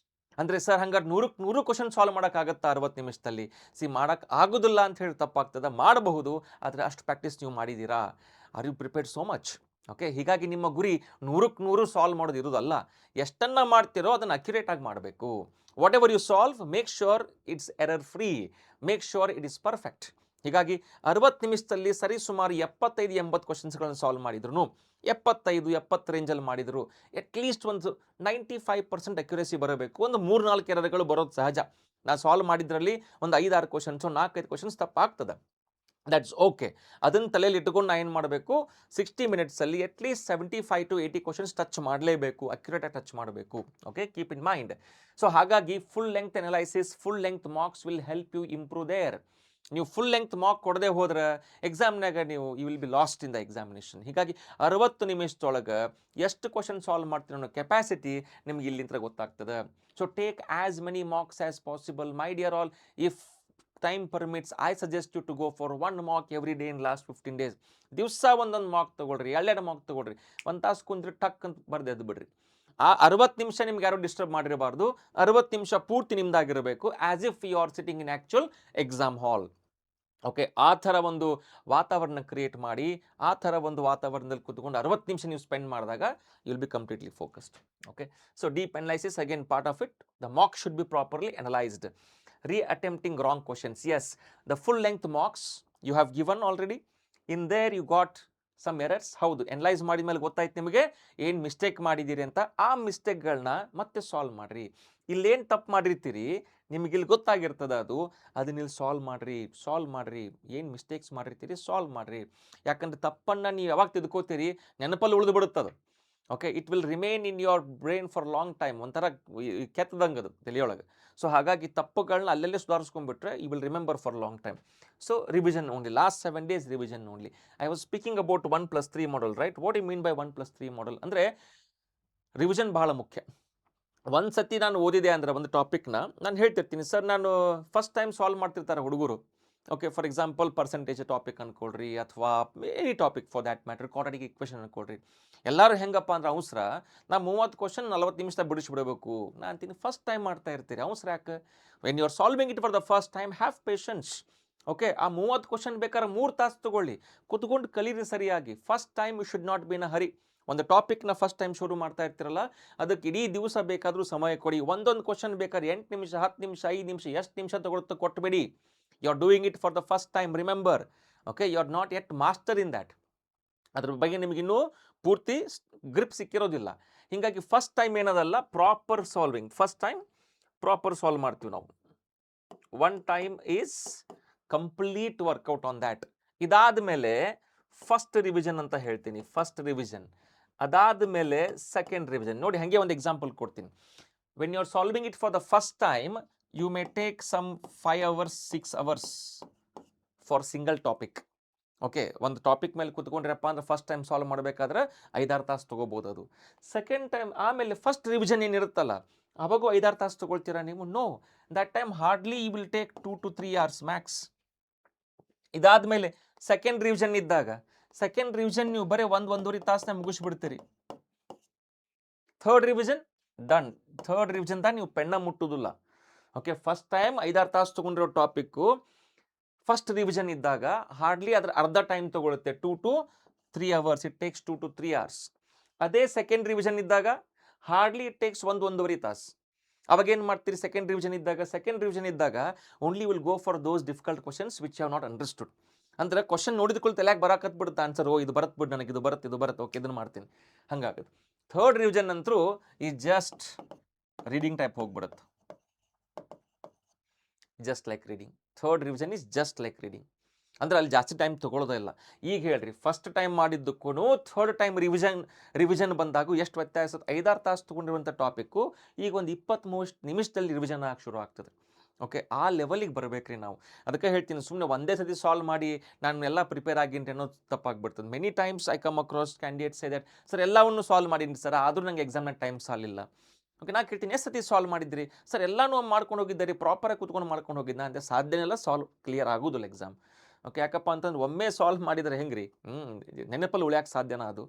A: ಅಂದರೆ ಸರ್ ಹಂಗಾರೆ 100 ಕ್ವಶನ್ ಸಾಲ್ವ್ ಮಾಡೋಕ್ಕಾಗತ್ತಾ 60 ನಿಮಿಷದಲ್ಲಿ? ಮಾಡೋಕ್ಕೆ ಆಗೋದಿಲ್ಲ ಅಂತ ಹೇಳಿ ತಪ್ಪಾಗ್ತದೆ. ಮಾಡಬಹುದು, ಆದರೆ ಅಷ್ಟು ಪ್ರಾಕ್ಟೀಸ್ ನೀವು ಮಾಡಿದ್ದೀರಾ? Are you prepared so much? Okay, ಹೀಗಾಗಿ ನಿಮ್ಮ ಗುರಿ 100 ಸಾಲ್ವ್ ಮಾಡೋದು ಇರೋದಲ್ಲ. ಎಷ್ಟನ್ನು ಮಾಡ್ತಿರೋ ಅದನ್ನು ಅಕ್ಯುರೇಟ್ ಆಗಿ ಮಾಡಬೇಕು. Whatever you solve, make sure it's error free, make sure it is perfect. ಹೀಗಾಗಿ 60 ನಿಮಿಷದಲ್ಲಿ ಸರಿ ಸುಮಾರು 75-80 ಕ್ವಶನ್ಸ್ಗಳನ್ನು ಸಾಲ್ವ್ ಮಾಡಿದ್ರು, 75-70 ರೇಂಜಲ್ಲಿ ಮಾಡಿದರು, ಅಟ್ಲೀಸ್ಟ್ ಒಂದು 95% ಅಕ್ಯುರೇಸಿ ಬರಬೇಕು. ಒಂದು 3-4 ಎರರ್ಗಳು ಬರೋದು ಸಹಜ. ನಾನು ಸಾಲ್ವ್ ಮಾಡಿದ್ರಲ್ಲಿ ಒಂದು 5-6 ಕ್ವಶನ್ಸು 4-5 ಕ್ವಶನ್ಸ್ ತಪ್ಪಾಗ್ತದೆ. That's okay. ಅದನ್ನು ತಲೆಯಲ್ಲಿ ಇಟ್ಕೊಂಡು ನಾನು ಏನು ಮಾಡಬೇಕು, 60 minutesಲ್ಲಿ ಅಟ್ಲೀಸ್ಟ್ 75 to 80 ಕ್ವಶನ್ಸ್ ಟಚ್ ಮಾಡಲೇಬೇಕು, ಅಕ್ಯುರೇಟಾಗಿ ಟಚ್ ಮಾಡಬೇಕು. Okay, keep in mind. So ಹಾಗಾಗಿ full length analysis, full length marks will help you improve there. ನೀವು ಫುಲ್ ಲೆಂತ್ ಮಾರ್ಕ್ ಕೊಡದೆ ಹೋದ್ರೆ ಎಕ್ಸಾಮ್ನಾಗ you will be lost in the examination. ಹೀಗಾಗಿ 60 ನಿಮಿಷದೊಳಗೆ ಎಷ್ಟು ಕ್ವಶನ್ ಸಾಲ್ವ್ ಮಾಡ್ತೀರಿ ಅನ್ನೋ ಕೆಪಾಸಿಟಿ ನಿಮ್ಗೆ ಇಲ್ಲಿಂದ ಗೊತ್ತಾಗ್ತದೆ. So take as many marks as possible my dear all. If time permits, I suggest you to go for 1 mark every day in last 15 days. ದಿವಸ ಒಂದೊಂದು mark ತೊಗೊಳ್ರಿ, 2 ಮಾರ್ಕ್ ತೊಗೊಳ್ರಿ, 1 ತಾಸು ಕುಂದ್ರಿ ಟಕ್ ಅಂತ ಬರ್ದು ಬಿಡ್ರಿ. ಆ 60 ನಿಮಿಷ ನಿಮ್ಗೆ ಯಾರು ಡಿಸ್ಟರ್ಬ್ ಮಾಡಿರಬಾರ್ದು. 60 ನಿಮಿಷ ಪೂರ್ತಿ ನಿಮ್ದಾಗಿರಬೇಕು, as if you are sitting in actual exam hall. Okay, ಆ ಥರ ಒಂದು ವಾತಾವರಣ ಕ್ರಿಯೇಟ್ ಮಾಡಿ, ಆ ಥರ ಒಂದು ವಾತಾವರಣದಲ್ಲಿ ಕೂತ್ಕೊಂಡು 60 ನಿಮಿಷ ನೀವು ಸ್ಪೆಂಡ್ ಮಾಡಿದಾಗ you will be completely focused. Okay, so deep analysis again part of it. The mark should be properly analysed. Re-attempting wrong questions. Yes, the full length marks you have given already. In there you got some errors. ಹೌದು, analyse ಮಾಡಿದ ಮೇಲೆ ಗೊತ್ತಾಯ್ತು ನಿಮಗೆ ಏನು mistake ಮಾಡಿದ್ದೀರಿ ಅಂತ. ಆ ಮಿಸ್ಟೇಕ್ಗಳನ್ನ ಮತ್ತೆ ಸಾಲ್ವ್ ಮಾಡಿರಿ. ಇಲ್ಲೇನು ತಪ್ಪು ಮಾಡಿರ್ತೀರಿ ನಿಮಗಿಲ್ಲಿ ಗೊತ್ತಾಗಿರ್ತದೆ, ಅದನ್ನ ಇಲ್ಲಿ ಸಾಲ್ವ್ ಮಾಡಿರಿ. ಏನು ಮಿಸ್ಟೇಕ್ಸ್ ಮಾಡಿರ್ತೀರಿ ಸಾಲ್ವ್ ಮಾಡಿರಿ. ಯಾಕಂದ್ರೆ ತಪ್ಪನ್ನು ನೀವು ಯಾವಾಗ ತಿದ್ಕೋತೀರಿ ನೆನಪಲ್ಲಿ ಉಳಿದು ಬಿಡುತ್ತದು. Okay, it will remain in your brain for long time. ಒಂಥರ ಕೆತ್ತದಂಗೆ ಅದು ತಲೆಯೊಳಗೆ. ಸೊ ಹಾಗಾಗಿ ತಪ್ಪುಗಳನ್ನ ಅಲ್ಲಲ್ಲೇ ಸುಧಾರಿಸ್ಕೊಂಡ್ಬಿಟ್ರೆ you will remember for long time. So revision only, last 7 days revision only. I was speaking about 1+3 model, right? What you mean by 1+3 model? ಅಂದರೆ revision ಬಹಳ ಮುಖ್ಯ. ಒಂದು ಸತಿ ನಾನು ಓದಿದೆ ಅಂದರೆ ಒಂದು ಟಾಪಿಕ್ನ ನಾನು ಹೇಳ್ತಿರ್ತೀನಿ, ಸರ್ ನಾನು ಫಸ್ಟ್ ಟೈಮ್ ಸಾಲ್ವ್ ಮಾಡ್ತಿರ್ತಾರೆ ಹುಡುಗರು. Okay, for example percentage topic ಅನ್ಕೊಳ್ರಿ, ಅಥವಾ any topic for that matter, quadratic equation ಅನ್ಕೊಳ್ರಿ. ಎಲ್ಲರೂ ಹೆಂಗಪ್ಪ ಅಂದ್ರೆ ಅವಸರ, ನಾ 30 ಕ್ವಶನ್ 40 ನಿಮಿಷದಾಗ ಬಿಡಿಸ್ಬಿಡಬೇಕು. ನಾನು ಅಂತೀನಿ ಫಸ್ಟ್ ಟೈಮ್ ಮಾಡ್ತಾ ಇರ್ತೀರಿ, ಅವಸರ ಯಾಕೆ? When you are solving it for the first time, have patience. Okay, ಆ 30 ಕ್ವಶನ್ ಬೇಕಾದ್ರೆ 3 ತಾಸು ತಗೊಳ್ಳಿ, ಕುತ್ಕೊಂಡು ಕಲೀರಿ ಸರಿಯಾಗಿ. First time you should not be in a hurry. ಒಂದು ಟಾಪಿಕ್ನ ಫಸ್ಟ್ ಟೈಮ್ ಶುರು ಮಾಡ್ತಾ ಇರ್ತಿರಲ್ಲ, ಅದಕ್ಕೆ ಇಡೀ ದಿವಸ ಬೇಕಾದರೂ ಸಮಯ ಕೊಡಿ. ಒಂದೊಂದು ಕ್ವಶನ್ ಬೇಕಾದ್ರೆ 8 ನಿಮಿಷ, 10 ನಿಮಿಷ, 5 ನಿಮಿಷ, ಎಷ್ಟು ನಿಮಿಷ ತಗೊಳುತ್ತೋ ಕೊಟ್ಬಿಡಿ. You are doing it for the first time, remember. Okay, you are not yet master in that. ಅದ್ರ ಬಗ್ಗೆ ನಿಮಗಿನ್ನೂ ಪೂರ್ತಿ ಗ್ರಿಪ್ ಸಿಕ್ಕಿರೋದಿಲ್ಲ. ಹೀಗಾಗಿ ಫಸ್ಟ್ ಟೈಮ್ ಏನದಲ್ಲ, proper solving. First time proper solve ಮಾಡ್ತೀವಿ ನಾವು. One time is complete workout on that. ಇದಾದ ಮೇಲೆ ಫಸ್ಟ್ ರಿವಿಷನ್ ಅಂತ ಹೇಳ್ತೀನಿ, ಫಸ್ಟ್ ರಿವಿಷನ್. ಅದಾದ ಮೇಲೆ ಸೆಕೆಂಡ್ ರಿವಿಷನ್. ನೋಡಿ, ಹಾಗೆ ಒಂದು ಎಕ್ಸಾಂಪಲ್ ಕೊಡ್ತೀನಿ. When you are solving it for the first time, you may take some 5 hours 6 hours for single topic. Okay, ಒಂದು ಟಾಪಿಕ್ ಮೇಲೆ ಕುತ್ಕೊಂಡ್ರಪ್ಪ ಅಂದ್ರೆ ಫಸ್ಟ್ ಟೈಮ್ ಸಾಲ್ವ್ ಮಾಡಬೇಕಾದ್ರೆ 5-6 ತಾಸು ತೊಗೋಬೋದು ಅದು. ಸೆಕೆಂಡ್ ಟೈಮ್ ಆಮೇಲೆ ಫಸ್ಟ್ ರಿವಿಷನ್ ಏನಿರುತ್ತಲ್ಲ, ಅವಾಗೂ 5-6 ತಾಸು ತೊಗೊಳ್ತೀರಾ ನೀವು? No, that time hardly you will take 2 to 3 hours max. ಇದಾದ್ಮೇಲೆ ಸೆಕೆಂಡ್ ರಿವಿಷನ್ ಇದ್ದಾಗ, ಸೆಕೆಂಡ್ ರಿವಿಷನ್ ನೀವು ಬರೀ 1-1.5 ತಾಸನ್ನ ಮುಗಿಸ್ಬಿಡ್ತೀರಿ. Third revision done. Third revision ದ ನೀವು ಪೆನ್ನ ಮುಟ್ಟುದಿಲ್ಲ. ಓಕೆ, ಫಸ್ಟ್ ಟೈಮ್ 5-6 ತಾಸು ತೊಗೊಂಡಿರೋ ಟಾಪಿಕ್ಕು ಫಸ್ಟ್ ರಿವಿಷನ್ ಇದ್ದಾಗ ಹಾರ್ಡ್ಲಿ ಅದರ ಅರ್ಧ ಟೈಮ್ ತಗೊಳುತ್ತೆ, 2 to 3 hours. It takes 2 to 3 hours. ಅದೇ ಸೆಕೆಂಡ್ ರಿವಿಷನ್ ಇದ್ದಾಗ ಹಾರ್ಡ್ಲಿ ಇಟ್ ಟೇಕ್ಸ್ 1-1.5 ತಾಸು. ಅವಾಗ ಏನು ಮಾಡ್ತೀರಿ? ಸೆಕೆಂಡ್ ರಿವಿಷನ್ ಇದ್ದಾಗ only will go for those difficult questions which have not understood. ಅಂದ್ರೆ ಕ್ವಶನ್ ನೋಡಿದ್ಕೊಳ್ಳಿ ತಲೆಯಾಗ ಬರಾಕತ್ ಬಿಡುತ್ತೆ ಆನ್ಸರ್. ಇದು ಬರತ್ ಬಿಡು, ನನಗೆ ಇದು ಬರುತ್ತೆ, ಓಕೆ ಇದನ್ನು ಮಾಡ್ತೀನಿ, ಹಂಗಾಗುತ್ತೆ. ಥರ್ಡ್ ರಿವಿಷನ್ ಅಂತರೂ ಈ ಜಸ್ಟ್ ರೀಡಿಂಗ್ ಟೈಪ್ ಹೋಗ್ಬಿಡುತ್ತೆ, just like reading. Third revision is just like reading. ಅಂದ್ರೆ ಅಲ್ಲಿ ಜಾಸ್ತಿ ಟೈಮ್ ತೊಗೊಳ್ಳೋದೇ ಇಲ್ಲ. ಈಗ ಹೇಳ್ರಿ, ಫಸ್ಟ್ ಟೈಮ್ ಮಾಡಿದ್ದಕ್ಕೂ ಥರ್ಡ್ ಟೈಮ್ ರಿವಿಷನ್ ಬಂದಾಗ ಎಷ್ಟು ವ್ಯತ್ಯಾಸ? 5-6 ತಾಸು ತೊಗೊಂಡಿರುವಂಥ ಟಾಪಿಕ್ಕು ಈಗ ಒಂದು 20 ನಿಮಿಷದಲ್ಲಿ ರಿವಿಷನ್ ಆಗಿ ಶುರು ಆಗ್ತದೆ. ಓಕೆ, ಆ ಲೆವೆಲಿಗೆ ಬರಬೇಕ್ರಿ ನಾವು. ಅದಕ್ಕೆ ಹೇಳ್ತೀನಿ, ಸುಮ್ಮನೆ ಒಂದೇ ಸತಿ ಸಾಲ್ವ್ ಮಾಡಿ ನಾನು ಎಲ್ಲ ಪ್ರಿಪೇರ್ ಆಗಿನಿ ಅನ್ನೋದು ತಪ್ಪಾಗ್ಬಿಡ್ತದೆ. Many times I come across candidates say that sir ಎಲ್ಲವನ್ನೂ ಸಾಲ್ವ್ ಮಾಡೀನಿ ಸರ್, ಆದರೂ ನನಗೆ ಎಕ್ಸಾಮ್ನಾಗ ಟೈಮ್ ಸಾಲಿಲ್ಲ. ಓಕೆ, ನಾ ಕೇಳ್ತೀನಿ, ಎಷ್ಟು ಸತಿ ಸಾಲ್ವ್ ಮಾಡಿದ್ರಿ ಸರ್? ಎಲ್ಲನೂ ಮಾಡ್ಕೊಂಡು ಹೋಗಿದ್ದೀರಿ, ಪ್ರಾಪರಾಗಿ ಕೂತ್ಕೊಂಡು ಮಾಡ್ಕೊಂಡು ಹೋಗಿದ್ದ ಅಂತ. ಸಾಧ್ಯನೆಲ್ಲ ಸಾಲ್ವ್ ಕ್ಲಿಯರ್ ಆಗೋದಿಲ್ಲ ಎಕ್ಸಾಮ್. ಓಕೆ, ಯಾಕಪ್ಪ ಅಂತಂದ್ರೆ ಒಮ್ಮೆ ಸಾಲ್ವ್ ಮಾಡಿದರೆ ಹೆಂಗ್ರಿ, ನೆನಪಲ್ಲಿ ಉಳಿಯೋಕೆ ಸಾಧ್ಯನ? ಅದು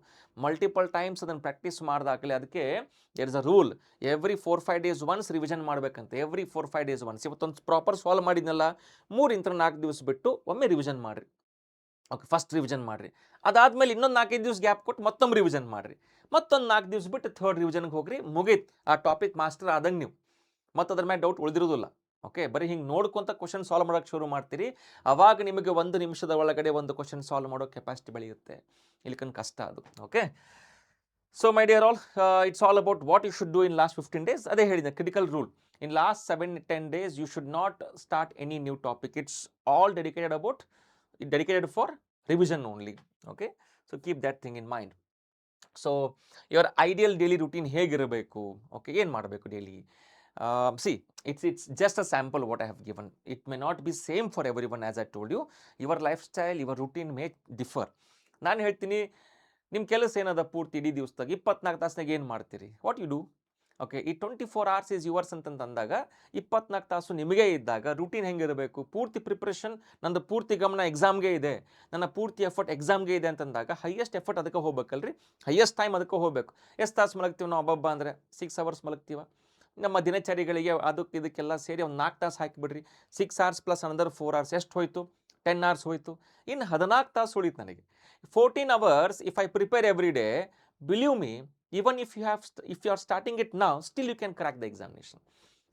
A: ಮಲ್ಟಿಪಲ್ ಟೈಮ್ಸ್ ಅದನ್ನು ಪ್ರಾಕ್ಟೀಸ್ ಮಾಡ್ದಾಗಲೇ. ಅದಕ್ಕೆ there is a rule, every 4-5 days once revision ಮಾಡಬೇಕಂತ. Every 4-5 days once. ಇವತ್ತೊಂದು ಪ್ರಾಪರ್ ಸಾಲ್ವ್ ಮಾಡಿದ್ನಲ್ಲ, 3-4 ದಿವಸ ಬಿಟ್ಟು ಒಮ್ಮೆ ರಿವಿಷನ್ ಮಾಡಿರಿ. ಓಕೆ, ಫಸ್ಟ್ ರಿವಿಷನ್ ಮಾಡಿರಿ. ಅದಾದಮೇಲೆ ಇನ್ನೊಂದು 4-5 ದಿವಸ ಗ್ಯಾಪ್ ಕೊಟ್ಟು ಮತ್ತೊಮ್ಮೆ ರಿವಿಷನ್ ಮಾಡಿರಿ. ಮತ್ತೊಂದು 4 ದಿವಸ ಬಿಟ್ಟು ಥರ್ಡ್ ರಿವಿಷನ್ಗೆ ಹೋಗ್ರಿ. ಮುಗೀತು, ಆ ಟಾಪಿಕ್ ಮಾಸ್ಟರ್ ಆದಂಗೆ ನೀವು. ಮತ್ತು ಅದ್ರ ಮೇಲೆ ಡೌಟ್ ಉಳಿದಿರೋದಿಲ್ಲ. ಓಕೆ, ಬರೀ ಹಿಂಗೆ ನೋಡ್ಕೊಂತ ಕ್ವಶನ್ ಸಾಲ್ವ್ ಮಾಡೋಕ್ಕೆ ಶುರು ಮಾಡ್ತೀರಿ. ಅವಾಗ ನಿಮಗೆ 1 ನಿಮಿಷದ ಒಳಗಡೆ ಒಂದು ಕ್ವಶನ್ ಸಾಲ್ವ್ ಮಾಡೋ ಕೆಪಾಸಿಟಿ ಬೆಳೆಯುತ್ತೆ. ಇಲ್ಲಿಕನ್ ಕಷ್ಟ ಅದು. Okay, so my dear all, it's all about what you should do in last 15 days. ಅದೇ ಹೇಳಿದೆ, critical rule. In last 7-10 days you should not start any new topic. It's all dedicated for revision only. Okay, so keep that thing in mind. So your ideal daily routine ಹೇಗಿರಬೇಕು? Okay, ಏನು ಮಾಡಬೇಕು daily? See, it's just a sample what I have given. It may not be same for everyone, as I told you. Your lifestyle, your routine may differ. ನಾನು ಹೇಳ್ತೀನಿ, ನಿಮ್ಮ ಕೆಲಸ ಏನದ ಪೂರ್ತಿ ಇಡೀ ದಿವಸದಾಗ 24 ತಾಸ್ನಾಗ ಏನು ಮಾಡ್ತೀರಿ? What you do? ಓಕೆ, ಈ 24 hours ಈಸ್ ಯುವರ್ಸ್ ಅಂತಂದಾಗ 24 ತಾಸು ನಿಮಗೆ ಇದ್ದಾಗ ರೂಟೀನ್ ಹೆಂಗಿರಬೇಕು? ಪೂರ್ತಿ ಪ್ರಿಪ್ರೇಷನ್, ನಂದು ಪೂರ್ತಿ ಗಮನ ಎಕ್ಸಾಮ್ಗೆ ಇದೆ, ನನ್ನ ಪೂರ್ತಿ ಎಫರ್ಟ್ ಎಕ್ಸಾಮ್ಗೆ ಇದೆ ಅಂತಂದಾಗ ಹೈಯೆಸ್ಟ್ ಎಫರ್ಟ್ ಅದಕ್ಕೆ ಹೋಗ್ಬೇಕಲ್ರಿ, ಹೈಯೆಸ್ಟ್ ಟೈಮ್ ಅದಕ್ಕೆ ಹೋಗ್ಬೇಕು. ಎಷ್ಟು ತಾಸು ಮಲಗ್ತೀವಿ ನಾವು? ಹಬ್ಬ ಅಂದರೆ 6 hours ಮಲಗ್ತೀವ. ನಮ್ಮ ದಿನಚರಿಗಳಿಗೆ ಅದಕ್ಕೆ ಇದಕ್ಕೆಲ್ಲ ಸೇರಿ ಒಂದು 4 ತಾಸು ಹಾಕಿಬಿಡ್ರಿ. 6 hours ಪ್ಲಸ್ another 4 hours ಎಷ್ಟು ಹೋಯಿತು? 10 hours ಹೋಯಿತು. ಇನ್ನು 14 ತಾಸು ಉಳಿತು ನನಗೆ. 14 hours if I prepare every day, believe me, even if you are starting it now, still you can crack the examination.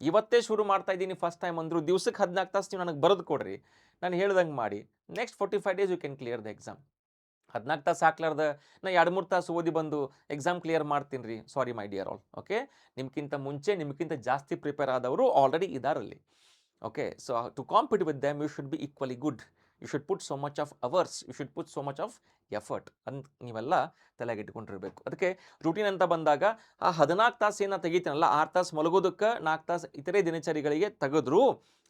A: ಇವತ್ತೇ ಶುರು ಮಾಡ್ತಾ ಇದ್ದೀನಿ ಫಸ್ಟ್ ಟೈಮ್ ಅಂದರು, ದಿವ್ಸಕ್ಕೆ 14 ತಾಸು ನೀವು ನನಗೆ ಬರೆದು ಕೊಡ್ರಿ, ನಾನು ಹೇಳ್ದಂಗೆ ಮಾಡಿ, next 45 days you can clear the exam. 14 ತಾಸು ಹಾಕ್ಲಾರ್ದ ನಾ 2-3 ತಾಸು ಓದಿ ಬಂದು ಎಕ್ಸಾಮ್ ಕ್ಲಿಯರ್ ಮಾಡ್ತೀನಿ ರೀ, sorry my dear all. Okay, ನಿಮ್ಗಿಂತ ಮುಂಚೆ ನಿಮ್ಗಿಂತ ಜಾಸ್ತಿ ಪ್ರಿಪೇರ್ ಆದವರು ಆಲ್ರೆಡಿ ಇದಾರಲ್ಲಿ. Okay, so to compete with them you should be equally good. You should put so much of hours, you should put so much of effort ಅಂತ ನೀವೆಲ್ಲ ತಲೆಗಿಟ್ಕೊಂಡಿರ್ಬೇಕು. ಅದಕ್ಕೆ routine ಅಂತ ಬಂದಾಗ ಆ 14 ತಾಸು ಏನೋ ತೆಗಿತೀನಲ್ಲ, 6 ತಾಸು ಮಲಗೋದಕ್ಕೆ, 4 ತಾಸು ಇತರೆ ದಿನಚರಿಗಳಿಗೆ ತೆಗೆದ್ರು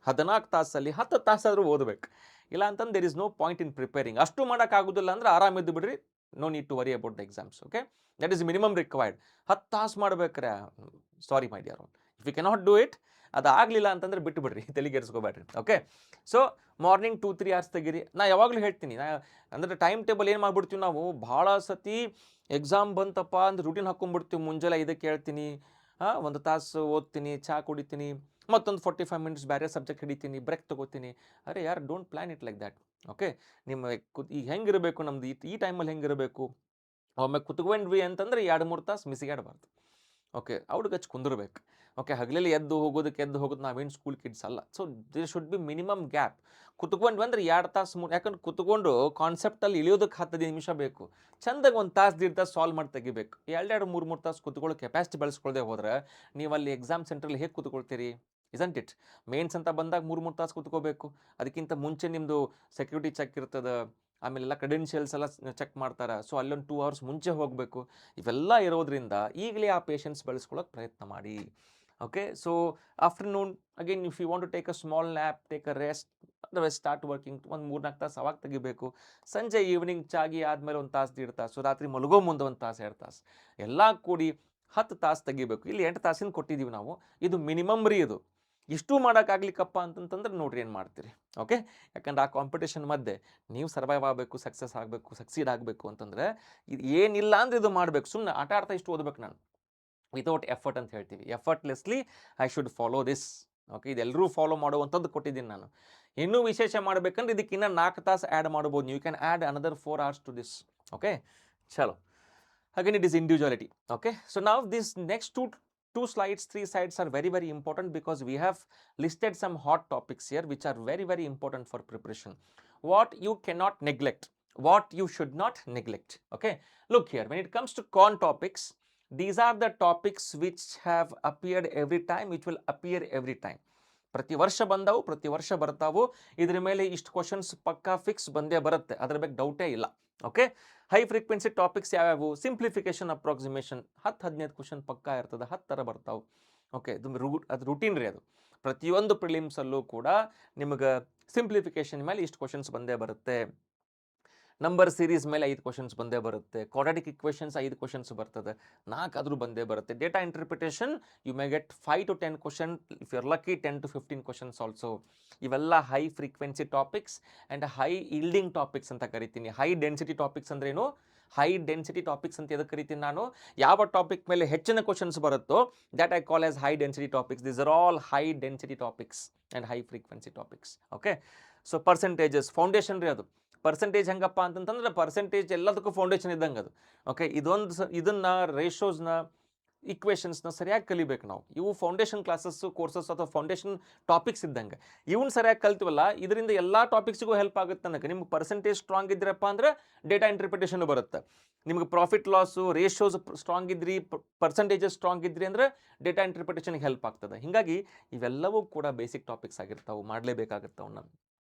A: 14 ತಾಸಲ್ಲಿ 10 ತಾಸಾದರೂ ಓದಬೇಕು. ಇಲ್ಲ ಅಂತಂದು there is no point in preparing. ಅಷ್ಟು ಮಾಡೋಕ್ಕಾಗೋದಿಲ್ಲ ಅಂದ್ರೆ ಆರಾಮಿದ್ದು ಬಿಡ್ರಿ, no need to worry about the exams. Okay, that is minimum required. 10 ತಾಸು ಮಾಡ್ಬೇಕ್ರೆ, sorry my dear all, if you cannot do it, ಅದು ಆಗಲಿಲ್ಲ ಅಂತಂದ್ರೆ ಬಿಟ್ಟು ಬಿಡ್ರಿ, ತಲೆಗೆಡಿಸ್ಕೋಬೇಡ್ರಿ. ಓಕೆ, ಸೊ ಮಾರ್ನಿಂಗ್ 2-3 hours ತೆಗೀರಿ. ನಾ ಯಾವಾಗಲೂ ಹೇಳ್ತೀನಿ, ಅಂದರೆ ಟೈಮ್ ಟೇಬಲ್ ಏನು ಮಾಡ್ಬಿಡ್ತೀವಿ ನಾವು, ಭಾಳ ಸತಿ ಎಕ್ಸಾಮ್ ಬಂತಪ್ಪ ಅಂದ್ರೆ ರೂಟೀನ್ ಹಾಕ್ಕೊಂಡ್ಬಿಡ್ತೀವಿ. ಮುಂಜಾನೆ 5ಕ್ಕೆ ಹೇಳ್ತೀನಿ, 1 ತಾಸು ಓದ್ತೀನಿ, ಚಹಾ ಕುಡಿತೀನಿ, ಮತ್ತೊಂದು 45 ಮಿನಿಟ್ಸ್ ಬೇರೆ ಸಬ್ಜೆಕ್ಟ್ ಹಿಡಿತೀನಿ, ಬ್ರೇಕ್ ತೊಗೋತೀನಿ. ಅರೆ ಯಾರ್, don't plan it like that. Okay, ನಿಮ್ಮ ಈಗ ಹೆಂಗಿರಬೇಕು ನಮ್ದು ಈ ಟೈಮಲ್ಲಿ ಹೆಂಗಿರಬೇಕು, ಒಮ್ಮೆ ಕುತ್ಕೊಂಡ್ವಿ ಅಂತಂದ್ರೆ 2-3 ತಾಸು ಮಿಸಿಗಾಡಬಾರ್ದು. ಓಕೆ, ಔಟ್ಗೆ ಹಚ್ಚಿ ಕುಂದಿರ್ಬೇಕು. ಓಕೆ, ಹಗಲೆಲ್ಲ ಎದ್ದು ಹೋಗೋದು ನಾವೇನು ಸ್ಕೂಲ್ ಕಿಡ್ಸ್ ಅಲ್ಲ. So there should be minimum gap. ಕುತ್ಕೊಂಡ್ವಿ ಅಂದ್ರೆ 2 ತಾಸು ಯಾಕಂದ್ರೆ ಕುತ್ಕೊಂಡು ಕಾನ್ಸೆಪ್ಟಲ್ಲಿ ಇಳಿಯೋದಕ್ಕೆ 10 ನಿಮಿಷ ಬೇಕು. ಚಂದಾಗಿ 1 ತಾಸು 1.5 ತಾಸು ಸಾಲ್ವ್ ಮಾಡಿ ತೆಗಿಬೇಕು. 2-3 ತಾಸು ಕುತ್ಕೊಳ್ಳೋ ಕೆಪಾಸಿಟಿ ಬೆಳೆಸ್ಕೊಳ್ಳದೆ ಹೋದ್ರೆ ನೀವು ಅಲ್ಲಿ ಎಕ್ಸಾಮ್ ಸೆಂಟ್ರಲ್ಲಿ ಹೇಗೆ ಕುತ್ಕೊಳ್ತೀರಿ? Isn't it? ಮೇನ್ಸ್ ಅಂತ ಬಂದಾಗ 3 ತಾಸು ಕುತ್ಕೋಬೇಕು. ಅದಕ್ಕಿಂತ ಮುಂಚೆ ನಿಮ್ಮದು ಸೆಕ್ಯೂರಿಟಿ ಚೆಕ್ ಇರ್ತದೆ, ಆಮೇಲೆಲ್ಲ ಕ್ರೆಡೆನ್ಷಿಯಲ್ಸ್ ಎಲ್ಲ ಚೆಕ್ ಮಾಡ್ತಾರೆ. ಸೊ ಅಲ್ಲೊಂದು 2 ಅವರ್ಸ್ ಮುಂಚೆ ಹೋಗಬೇಕು. ಇವೆಲ್ಲ ಇರೋದ್ರಿಂದ ಈಗಲೇ ಆ ಪೇಷನ್ಸ್ ಬೆಳೆಸ್ಕೊಳ್ಳೋಕೆ ಪ್ರಯತ್ನ ಮಾಡಿ. Okay, so afternoon again if you want to take a small nap, take a rest, otherwise start working. ಒಂದು 3-4 ತಾಸು ಅವಾಗ ತೆಗಿಬೇಕು. ಸಂಜೆ ಈವ್ನಿಂಗ್ ಚಾಗಿ ಆದಮೇಲೆ 1 ತಾಸು 1.5 ತಾಸು, ರಾತ್ರಿ ಮಲಗೋ ಮುಂದೆ 1 ತಾಸು 2 ತಾಸು, ಎಲ್ಲ ಕೂಡಿ 10 ತಾಸು ತೆಗಿಬೇಕು. ಇಲ್ಲಿ 8 ತಾಸಿನ ಕೊಟ್ಟಿದ್ದೀವಿ ನಾವು. ಇದು ಮಿನಿಮಮ್ ರೀ. ಇದು ಇಷ್ಟು ಮಾಡೋಕ್ಕಾಗ್ಲಿಕ್ಕಪ್ಪ ಅಂತಂತಂದ್ರೆ ನೋಡ್ರಿ ಏನು ಮಾಡ್ತೀರಿ. ಓಕೆ, ಯಾಕಂದ್ರೆ ಆ ಕಾಂಪಿಟೇಷನ್ ಮಧ್ಯೆ ನೀವು ಸರ್ವೈವ್ ಆಗಬೇಕು, ಸಕ್ಸಸ್ ಆಗಬೇಕು, ಸಕ್ಸೀಡ್ ಆಗಬೇಕು ಅಂತಂದರೆ ಇದು ಏನಿಲ್ಲ ಅಂದ್ರೆ ಇದು ಮಾಡಬೇಕು. ಸುಮ್ಮನೆ ಆಟ ಆಡ್ತಾ ಇಷ್ಟು ಓದಬೇಕು ನಾನು, ವಿತೌಟ್ ಎಫರ್ಟ್ ಅಂತ ಹೇಳ್ತೀವಿ. Effortlessly I should follow this. Okay, ಇದೆಲ್ಲರೂ ಫಾಲೋ ಮಾಡುವಂಥದ್ದು ಕೊಟ್ಟಿದ್ದೀನಿ ನಾನು. ಇನ್ನೂ ವಿಶೇಷ ಮಾಡಬೇಕಂದ್ರೆ ಇದಕ್ಕಿನ್ನ 4 ತಾಸು ಆ್ಯಡ್ ಮಾಡ್ಬೋದು. You can add another 4 hours to this. Okay, ಚಲೋ. Again, it is individuality. Okay, so now this next two slides, 3 slides are very, very important because we have listed some hot topics here which are very, very important for preparation. What you cannot neglect, what you should not neglect. Okay, look here, when it comes to con topics, these are the topics which have appeared every time, which will appear every time. ಪ್ರತಿ ವರ್ಷ ಬಂದವು, ಪ್ರತಿ ವರ್ಷ ಬರ್ತಾವು. ಇದ್ರ ಮೇಲೆ ಇಷ್ಟು questions ಪಕ್ಕಾ ಫಿಕ್ಸ್ ಬಂದೇ ಬರುತ್ತೆ, ಅದ್ರ ಬಗ್ಗೆ ಡೌಟೇ ಇಲ್ಲ. ಓಕೆ, ಹೈ ಫ್ರೀಕ್ವೆನ್ಸಿ ಟಾಪಿಕ್ಸ್ ಯಾವ್ಯಾವು? ಸಿಂಪ್ಲಿಫಿಕೇಶನ್, ಅಪ್ರಾಕ್ಸಿಮೇಷನ್, 10-15 ಕ್ವಶನ್ ಪಕ್ಕಾ ಇರ್ತದೆ, 10 ಥರ ಬರ್ತಾವೆ. ಓಕೆ, ಅದು ರೂಟೀನ್ ರೀ. ಅದು ಪ್ರತಿಯೊಂದು ಪ್ರಿಲಿಮ್ಸಲ್ಲೂ ಕೂಡ ನಿಮಗೆ ಸಿಂಪ್ಲಿಫಿಕೇಶನ್ ಮೇಲೆ ಇಷ್ಟು ಕ್ವಶನ್ಸ್ ಬಂದೇ ಬರುತ್ತೆ. ನಂಬರ್ ಸೀರೀಸ್ ಮೇಲೆ 5 ಕ್ವಶನ್ಸ್ ಬಂದೇ ಬರುತ್ತೆ. ಕ್ವಾಡ್ರಾಟಿಕ್ ಇಕ್ವೇಷನ್ಸ್ 5 ಕ್ವಶನ್ಸ್ ಬರ್ತದೆ, 4 ಆದರೂ ಬಂದೇ ಬರುತ್ತೆ. Data interpretation you may get 5 to 10 question, if you are lucky 10 to 15 questions also. ಇವೆಲ್ಲ high frequency topics and high yielding topics ಅಂತ ಕರಿತೀನಿ. ಹೈ ಡೆನ್ಸಿಟಿ ಟಾಪಿಕ್ಸ್ ಅಂದ್ರೇನು? ಹೈ ಡೆನ್ಸಿಟಿ ಟಾಪಿಕ್ಸ್ ಅಂತ ಎದಕ್ಕೆ ಕರಿತೀನಿ ನಾನು? ಯಾವ ಟಾಪಿಕ್ ಮೇಲೆ ಹೆಚ್ಚಿನ ಕ್ವಶನ್ಸ್ ಬರುತ್ತೋ that I call as high density topics. These are all high density topics and high frequency topics. Okay, so percentages foundation ರೀ. ಅದು ಪರ್ಸೆಂಟೇಜ್ ಹೆಂಗಪ್ಪ ಅಂತಂತಂದ್ರೆ ಪರ್ಸೆಂಟೇಜ್ ಎಲ್ಲದಕ್ಕೂ ಫೌಂಡೇಶನ್ ಇದ್ದಂಗೆ ಅದು. ಓಕೆ, ಇದನ್ನು ರೇಷೋಸ್ನ, ಇಕ್ವೇಷನ್ಸ್ನ ಸರಿಯಾಗಿ ಕಲಿಬೇಕು ನಾವು. ಇವು ಫೌಂಡೇಶನ್ ಕ್ಲಾಸಸ್ಸು, ಕೋರ್ಸಸ್ ಅಥವಾ ಫೌಂಡೇಶನ್ ಟಾಪಿಕ್ಸ್ ಇದ್ದಂಗೆ. ಇವನ್ನ ಸರಿಯಾಗಿ ಕಲ್ತೀವಲ್ಲ, ಇದರಿಂದ ಎಲ್ಲ ಟಾಪಿಕ್ಸಿಗೂ ಹೆಲ್ಪ್ ಆಗುತ್ತೆ ನನಗೆ. ನಿಮ್ಗೆ ಪರ್ಸೆಂಟೇಜ್ ಸ್ಟ್ರಾಂಗ್ ಇದ್ರಪ್ಪ ಅಂದರೆ ಡೇಟಾ ಇಂಟರ್ಪ್ರಿಟೇಷನ್ ಬರುತ್ತೆ. ನಿಮ್ಗೆ ಪ್ರಾಫಿಟ್ ಲಾಸು ರೇಷೋಸ್ ಸ್ಟ್ರಾಂಗ್ ಇದ್ರಿ, ಪರ್ಸೆಂಟೇಜಸ್ ಸ್ಟ್ರಾಂಗ್ ಇದ್ರಿ ಅಂದರೆ ಡೇಟಾ ಇಂಟರ್ಪ್ರಿಟೇಷನ್ಗೆ ಹೆಲ್ಪ್ ಆಗ್ತದೆ. ಹೀಗಾಗಿ ಇವೆಲ್ಲವೂ ಕೂಡ ಬೇಸಿಕ್ ಟಾಪಿಕ್ಸ್ ಆಗಿರ್ತಾವೆ, ಮಾಡಲೇಬೇಕಾಗಿರ್ತಾವೆ. ನಾನು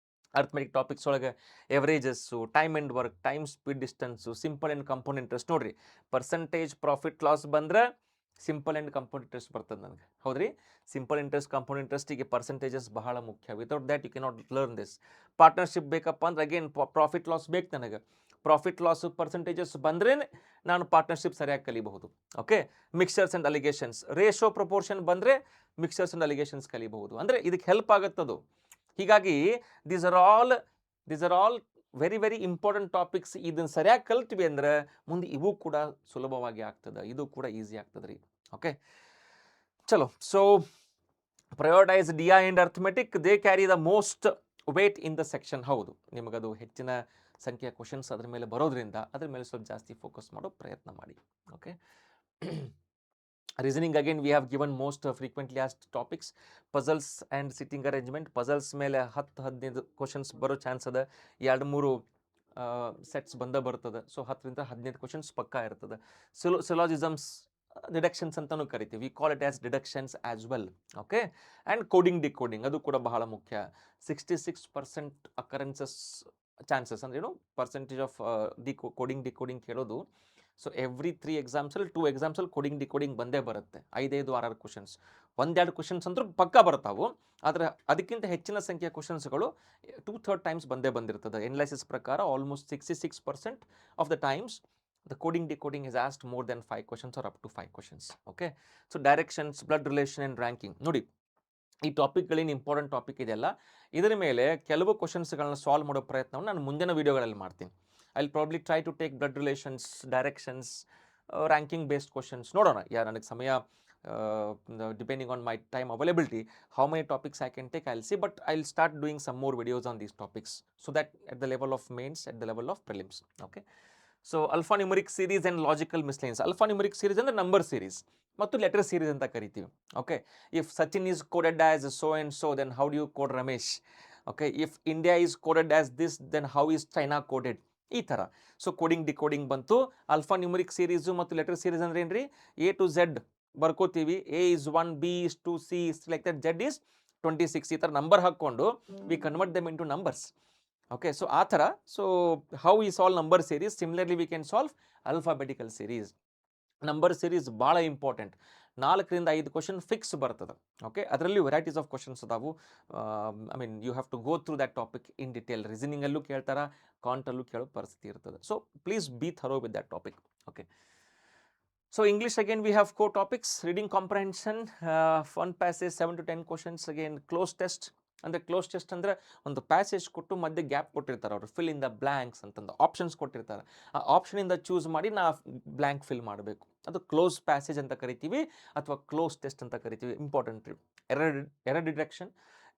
A: ಅರ್ಥಮೆಟಿಕ್ ಟಾಪಿಕ್ಸ್ ಒಳಗೆ averages, time and work, time speed distance, simple and compound interest. ನೋಡಿರಿ, ಪರ್ಸೆಂಟೇಜ್, ಪ್ರಾಫಿಟ್ ಲಾಸ್ ಬಂದರೆ ಸಿಂಪಲ್ ಆ್ಯಂಡ್ ಕಾಂಪೌಂಡ್ ಇಂಟ್ರೆಸ್ಟ್ ಬರ್ತದೆ ನನಗೆ. ಹೌದ್ರಿ, ಸಿಂಪಲ್ ಇಂಟ್ರೆಸ್ಟ್, ಕಾಂಪೌಂಡ್ ಇಂಟ್ರೆಸ್ಟಿಗೆ ಪರ್ಸೆಂಟೇಜಸ್ ಬಹಳ ಮುಖ್ಯ. Without that you cannot learn this. Partnership ಬೇಕಪ್ಪ ಅಂದ್ರೆ ಅಗೇನ್ ಪ್ರಾಫಿಟ್ ಲಾಸ್ ಬೇಕು ನನಗೆ. ಪ್ರಾಫಿಟ್ ಲಾಸು ಪರ್ಸೆಂಟೇಜಸ್ ಬಂದ್ರೇ ನಾನು ಪಾರ್ಟ್ನರ್ಶಿಪ್ ಸರಿಯಾಗಿ ಕಲಿಬಹುದು. Okay, mixtures and alligations, ratio proportion ಬಂದರೆ ಮಿಕ್ಸರ್ಸ್ ಆ್ಯಂಡ್ ಅಲಿಗೇಷನ್ಸ್ ಕಲಿಬಹುದು. ಅಂದರೆ ಇದಕ್ಕೆ ಹೆಲ್ಪ್ ಆಗುತ್ತದು. ಹೀಗಾಗಿ these are all very very important topics. ಇದನ್ನು ಸರಿಯಾಗಿ ಕಲ್ತ್ವಿ ಅಂದರೆ ಮುಂದೆ ಇವು ಕೂಡ ಸುಲಭವಾಗಿ ಆಗ್ತದೆ, ಇದು ಕೂಡ ಈಸಿ ಆಗ್ತದೆ ರೀ. ಓಕೆ, ಚಲೋ. So prioritise D I and arithmetic, they carry the most weight in the section. ಹೌದು, ನಿಮಗದು ಹೆಚ್ಚಿನ ಸಂಖ್ಯೆಯ ಕ್ವಶನ್ಸ್ ಅದ್ರ ಮೇಲೆ ಬರೋದ್ರಿಂದ ಅದ್ರ ಮೇಲೆ ಸ್ವಲ್ಪ ಜಾಸ್ತಿ ಫೋಕಸ್ ಮಾಡೋ ಪ್ರಯತ್ನ ಮಾಡಿ. Okay, reasoning again we have given most frequently asked topics. Puzzles and sitting arrangement, puzzles ಮೇಲೆ 10-15 ಕ್ವಶನ್ಸ್ ಬರೋ ಚಾನ್ಸ್ ಅದ. 2-3 ಸೆಟ್ಸ್ ಬರ್ತದೆ. ಸೊ 10-15 ಕ್ವಶನ್ಸ್ ಪಕ್ಕಾ ಇರ್ತದೆ. ಸಿಲಾಜಿಸಮ್ಸ್, ಡಿಡಕ್ಷನ್ಸ್ ಅಂತಲೂ ಕರಿತೀವಿ. We call it as deductions as well. Okay, and coding decoding ಅದು ಕೂಡ ಬಹಳ ಮುಖ್ಯ. 66% ಅಕರೆನ್ಸಸ್ ಚಾನ್ಸಸ್ ಅಂದ್ರೇನು? ಪರ್ಸೆಂಟೇಜ್ ಆಫ್ ಕೋಡಿಂಗ್ ಡಿಕೋಡಿಂಗ್ ಕೇಳೋದು. ಸೊ ಎವ್ರಿ 3 ಎಕ್ಸಾಮ್ಸಲ್ಲಿ 2 ಎಕ್ಸಾಮ್ಸಲ್ಲಿ ಕೋಡಿಂಗ್ ಡಿಕೋಡಿಂಗ್ ಬಂದೇ ಬರುತ್ತೆ. 5-6 ಕ್ವಶನ್ಸ್, 1-2 ಕ್ವಶನ್ಸ್ ಅಂದ್ರೂ ಪಕ್ಕಾ ಬರ್ತಾವೆ. ಆದರೆ ಅದಕ್ಕಿಂತ ಹೆಚ್ಚಿನ ಸಂಖ್ಯೆಯ ಕ್ವಶನ್ಸ್ಗಳು 2/3 ಟೈಮ್ಸ್ ಬಂದಿರ್ತದೆ. ಎನಲೈಸಿಸ್ ಪ್ರಕಾರ almost 66% of the times the coding decoding is asked more than 5 questions or up to 5 questions. Okay, so directions, blood relation and ranking. ನೋಡಿ, ಈ ಟಾಪಿಕ್ಗಳೇನು ಇಂಪಾರ್ಟೆಂಟ್ ಟಾಪಿಕ್ ಇದೆಯಲ್ಲ, ಇದರ ಮೇಲೆ ಕೆಲವು ಕ್ವಶನ್ಸ್ಗಳನ್ನ ಸಾಲ್ವ್ ಮಾಡೋ ಪ್ರಯತ್ನವನ್ನು ನಾನು ಮುಂದಿನ ವೀಡಿಯೋಗಳಲ್ಲಿ ಮಾಡ್ತೀನಿ. I will probably try to take blood relations, directions, ranking based questions. ನೋಡೋಣ, ನನಗೆ ಸಮಯ depending on my time availability, how many topics I can take, I'll see, but I'll start doing some more videos on these topics, so that at the level of mains, at the level of prelims. Okay, so alphanumeric series and logical miscellaneous. Alphanumeric series ಅಂದ್ರೆ number series ಮತ್ತು letter series ಅಂತ ಕರಿತೀವಿ. Okay, if Sachin is coded as so and so, then how do you code Ramesh? Okay, if India is coded as this, then how is China coded? ಈ ಥರ. So coding decoding ಬಂತು. Alphanumeric series ಮತ್ತು letter series ಅಂದ್ರೆ ಏನ್ರಿ? A to Z ಬರ್ಕೋತೀವಿ. A is 1, B is 2, C is like that, Z is 26. ಈ ಥರ number ಹಾಕ್ಕೊಂಡು we convert them into numbers. Okay, so ಆ ಥರ. So how we solve number series? Similarly we can solve alphabetical series. Number series ಭಾಳ important. 4ರಿಂದ 5 question fix ಬರ್ತದೆ. Okay, ಅದರಲ್ಲಿ varieties of questions ಅದಾವು. I mean you have to go through that topic in detail. ರೀಸನಿಂಗಲ್ಲೂ ಕೇಳ್ತಾರ, ಕಾಂಟಲ್ಲೂ ಕೇಳೋ ಪರಿಸ್ಥಿತಿ ಇರ್ತದೆ. So please be thorough with that topic. Okay, so English again we have core topics: reading comprehension, one passage 7 to 10 questions. Again close test. ಅಂದರೆ close test ಅಂದರೆ ಒಂದು passage ಕೊಟ್ಟು ಮಧ್ಯೆ ಗ್ಯಾಪ್ ಕೊಟ್ಟಿರ್ತಾರೆ ಅವರು, ಫಿಲ್ ಇನ್ ದ ಬ್ಲ್ಯಾಂಕ್ಸ್ ಅಂತಂದು options ಕೊಟ್ಟಿರ್ತಾರೆ. ಆ ಆಪ್ಷನಿಂದ ಚೂಸ್ ಮಾಡಿ ನಾ ಬ್ಲ್ಯಾಂಕ್ ಫಿಲ್ ಮಾಡಬೇಕು. ಅದು ಕ್ಲೋಸ್ ಪ್ಯಾಸೇಜ್ ಅಂತ ಕರಿತೀವಿ, ಅಥವಾ ಕ್ಲೋಸ್ ಟೆಸ್ಟ್ ಅಂತ ಕರಿತೀವಿ. Important. Error detection.